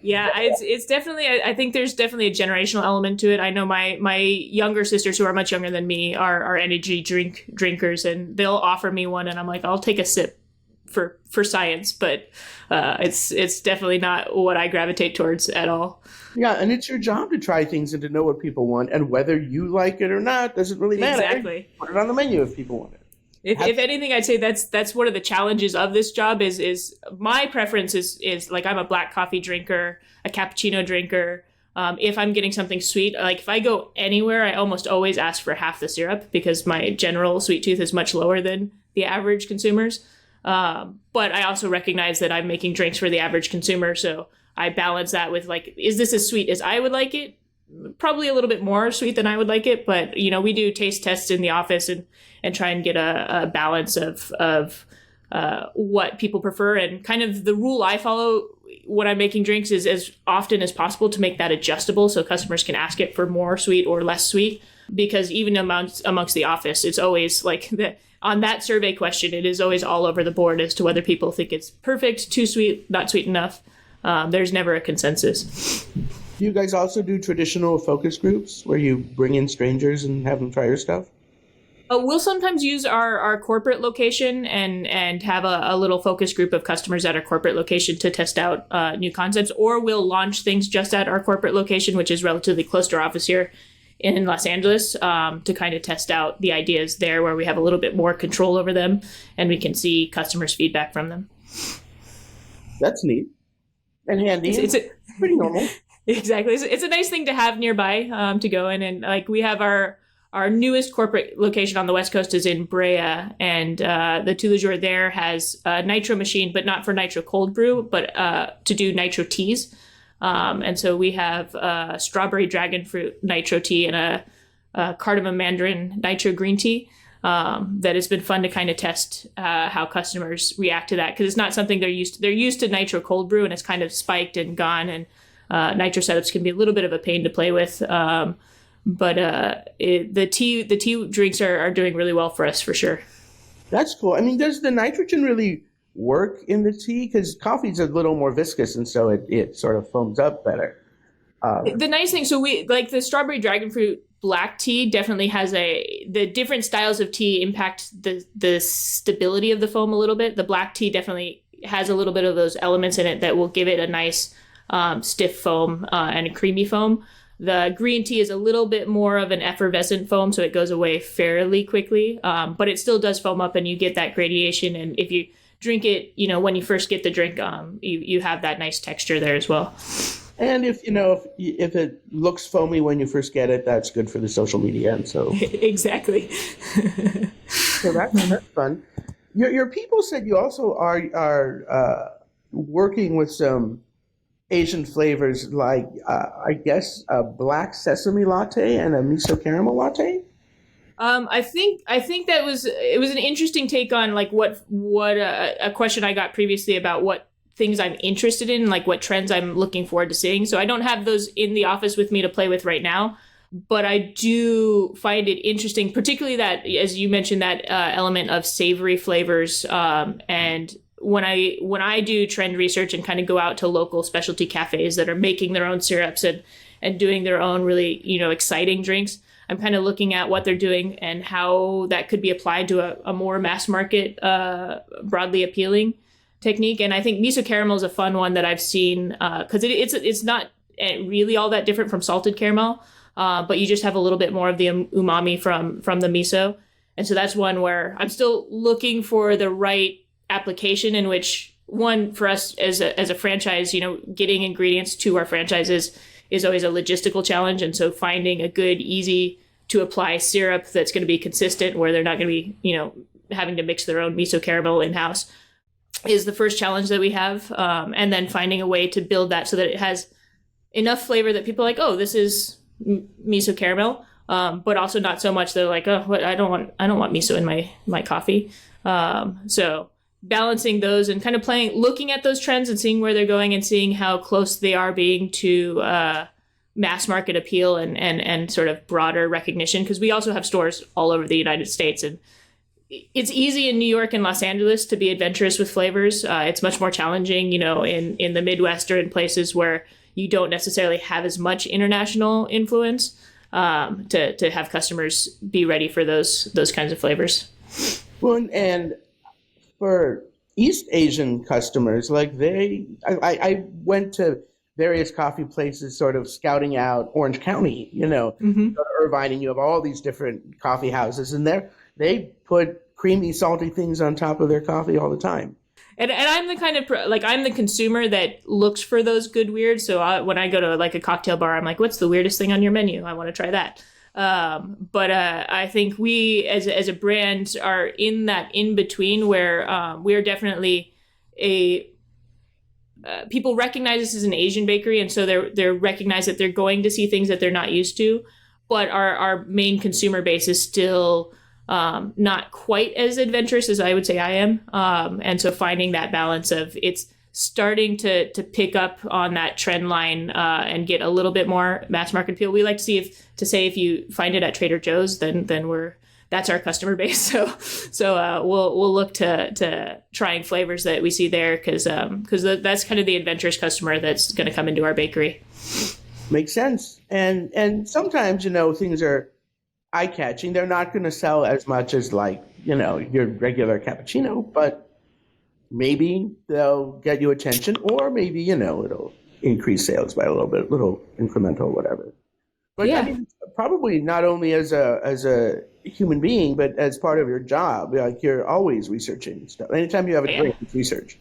Yeah, it's definitely, I think there's definitely a generational element to it. I know my younger sisters who are much younger than me are energy drinkers, and they'll offer me one, and I'm like, I'll take a sip for science, but it's definitely not what I gravitate towards at all. Yeah, and it's your job to try things and to know what people want, and whether you like it or not doesn't really matter. Exactly. Put it on the menu if people want it. If anything, I'd say that's one of the challenges of this job is my preference is like I'm a black coffee drinker, a cappuccino drinker. If I'm getting something sweet, like if I go anywhere, I almost always ask for half the syrup because my general sweet tooth is much lower than the average consumers. But I also recognize that I'm making drinks for the average consumer. So I balance that with like, is this as sweet as I would like it? Probably a little bit more sweet than I would like it. But, we do taste tests in the office and try and get a balance of what people prefer. And kind of the rule I follow when I'm making drinks is as often as possible to make that adjustable so customers can ask it for more sweet or less sweet. Because even amongst the office, it's always like on that survey question, it is always all over the board as to whether people think it's perfect, too sweet, not sweet enough. There's never a consensus. Do you guys also do traditional focus groups where you bring in strangers and have them try your stuff? We'll sometimes use our corporate location and have a little focus group of customers at our corporate location to test out new concepts, or we'll launch things just at our corporate location, which is relatively close to our office here in Los Angeles, to kind of test out the ideas there where we have a little bit more control over them and we can see customers' feedback from them. That's neat and handy. It's pretty normal. Exactly. It's a nice thing to have nearby to go in. And like we have our newest corporate location on the West Coast is in Brea, and the Tout le Jour there has a nitro machine, but not for nitro cold brew, but to do nitro teas. And so we have strawberry dragon fruit nitro tea and a cardamom mandarin nitro green tea that has been fun to kind of test how customers react to that, because it's not something they're used to. They're used to nitro cold brew, and it's kind of spiked and gone, and nitro setups can be a little bit of a pain to play with. But the tea drinks are doing really well for us for sure. That's cool. I mean, does the nitrogen really work in the tea? Because coffee's a little more viscous, and so it sort of foams up better. The nice thing, so we like the strawberry dragon fruit black tea definitely has the different styles of tea impact the stability of the foam a little bit. The black tea definitely has a little bit of those elements in it that will give it a nice stiff foam and a creamy foam. The green tea is a little bit more of an effervescent foam, so it goes away fairly quickly, but it still does foam up and you get that gradation. And if you drink it, when you first get the drink, you have that nice texture there as well. And if it looks foamy when you first get it, that's good for the social media. And so exactly. So that's fun. Your people said you also are working with some Asian flavors like I guess a black sesame latte and a miso caramel latte. I think it was an interesting take on like what a question I got previously about what things I'm interested in, like what trends I'm looking forward to seeing. So I don't have those in the office with me to play with right now, but I do find it interesting, particularly that, as you mentioned, that element of savory flavors. And when I do trend research and kind of go out to local specialty cafes that are making their own syrups and doing their own really, exciting drinks, I'm kind of looking at what they're doing and how that could be applied to a more mass market, broadly appealing technique. And I think miso caramel is a fun one that I've seen because it's not really all that different from salted caramel, but you just have a little bit more of the umami from the miso. And so that's one where I'm still looking for the right application in which, one, for us as a franchise, getting ingredients to our franchises is always a logistical challenge. And so finding a good, easy to apply syrup that's going to be consistent, where they're not going to be, having to mix their own miso caramel in-house, is the first challenge that we have. And then finding a way to build that so that it has enough flavor that people are like, oh, this is miso caramel, but also not so much they're like, oh, what, I don't want miso in my coffee. So balancing those and kind of looking at those trends and seeing where they're going and seeing how close they are being to mass market appeal and sort of broader recognition. Because we also have stores all over the United States, and it's easy in New York and Los Angeles to be adventurous with flavors. It's much more challenging, in the Midwest or in places where you don't necessarily have as much international influence to have customers be ready for those kinds of flavors. Well, and for East Asian customers, like I went to various coffee places sort of scouting out Orange County, Mm-hmm. Irvine, and you have all these different coffee houses, and they put creamy, salty things on top of their coffee all the time. And I'm the kind of I'm the consumer that looks for those good weirds. So when I go to like a cocktail bar, I'm like, what's the weirdest thing on your menu? I want to try that. But I think we as a brand are in that in between where we are definitely people recognize us as an Asian bakery, and so they're recognize that they're going to see things that they're not used to. But our main consumer base is still not quite as adventurous as I would say I am. And so finding that balance of it's starting to pick up on that trend line and get a little bit more mass market appeal. We like to see if you find it at Trader Joe's, then that's our customer base. So we'll look to trying flavors that we see there because that's kind of the adventurous customer that's going to come into our bakery. Makes sense. And sometimes, things are eye-catching. They're not going to sell as much as your regular cappuccino, but maybe they'll get you attention, or maybe, it'll increase sales by a little incremental, whatever. But yeah. I mean, probably not only as a human being, but as part of your job, like you're always researching stuff. Anytime you have a drink, it's research.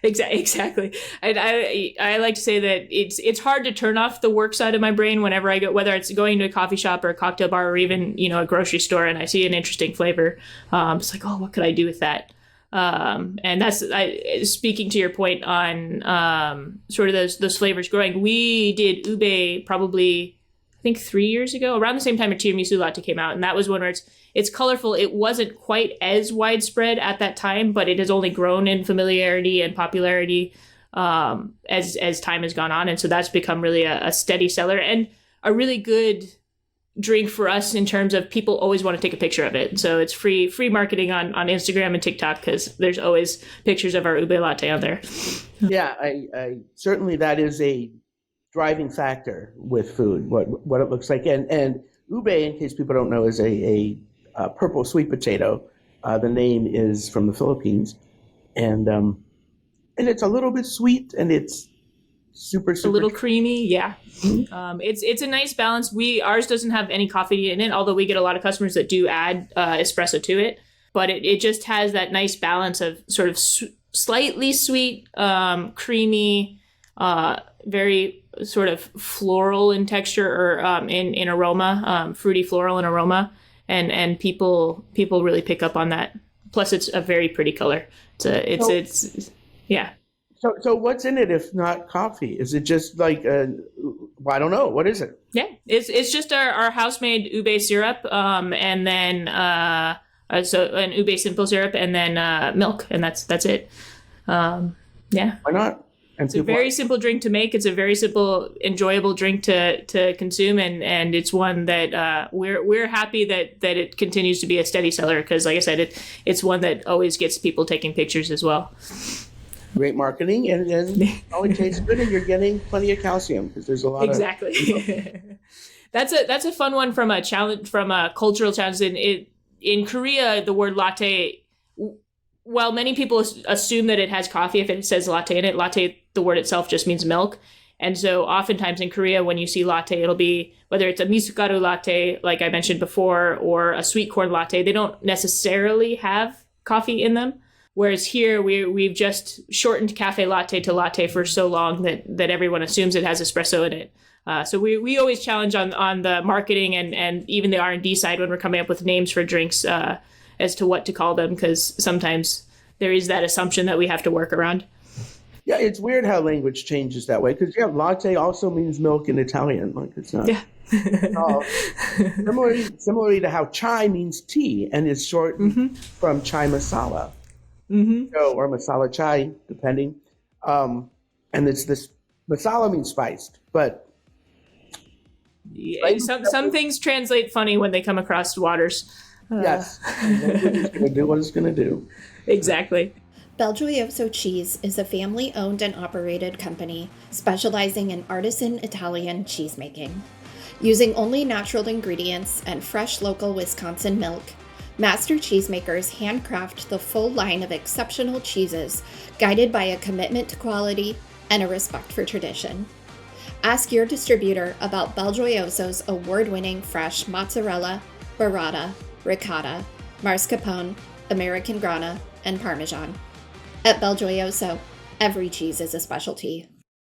Exactly. And I like to say that it's hard to turn off the work side of my brain whenever I go, whether it's going to a coffee shop or a cocktail bar or even, a grocery store, and I see an interesting flavor. It's like, oh, what could I do with that? And that's speaking to your point on sort of those flavors growing. We did ube probably, I think 3 years ago, around the same time a tiramisu latte came out, and that was one where it's colorful. It wasn't quite as widespread at that time, but it has only grown in familiarity and popularity as time has gone on, and so that's become really a steady seller and a really good drink for us in terms of people always want to take a picture of it. So it's free marketing on Instagram and TikTok because there's always pictures of our ube latte on there. Yeah, I certainly that is a driving factor with food, what it looks like. And ube, in case people don't know, is a purple sweet potato. The name is from the Philippines, and it's a little bit sweet, and it's super a little creamy. Yeah. It's a nice balance. Ours doesn't have any coffee in it, although we get a lot of customers that do add espresso to it, but it just has that nice balance of sort of slightly sweet, creamy, very sort of floral in texture or in aroma, fruity floral in aroma, and people really pick up on that. Plus, it's a very pretty color. Yeah. So what's in it if not coffee? Is it just like I don't know, what is it? Yeah, it's just our house-made ube syrup, and then so an ube simple syrup, and then milk, and that's it. Yeah. Why not? It's a very simple drink to make. It's a very simple, enjoyable drink to consume, and it's one that we're happy that it continues to be a steady seller because, like I said, it's one that always gets people taking pictures as well. Great marketing, and it always tastes good, and you're getting plenty of calcium because there's a lot exactly. That's a fun one from a cultural challenge. In Korea, the word latte, while many people assume that it has coffee if it says latte in it, latte, the word itself just means milk. And so oftentimes in Korea, when you see latte, it'll be, whether it's a misugaru latte, like I mentioned before, or a sweet corn latte, they don't necessarily have coffee in them. Whereas here, we've just shortened cafe latte to latte for so long that everyone assumes it has espresso in it. So we always challenge on the marketing and even the R&D side when we're coming up with names for drinks as to what to call them, because sometimes there is that assumption that we have to work around. Yeah, it's weird how language changes that way, because latte also means milk in Italian. Like it's not. Yeah. Similarly to how chai means tea and is shortened from chai masala. So, or masala chai, depending. And it's this masala means spiced, but some things translate funny when they come across waters. Yes, it's going to do what it's going to do. Exactly. Belgioioso Cheese is a family-owned and operated company specializing in artisan Italian cheesemaking. Using only natural ingredients and fresh local Wisconsin milk, master cheesemakers handcraft the full line of exceptional cheeses, guided by a commitment to quality and a respect for tradition. Ask your distributor about Belgioioso's award-winning fresh mozzarella, burrata, ricotta, mascarpone, American Grana, and Parmesan. At Bel Gioioso, every cheese is a specialty.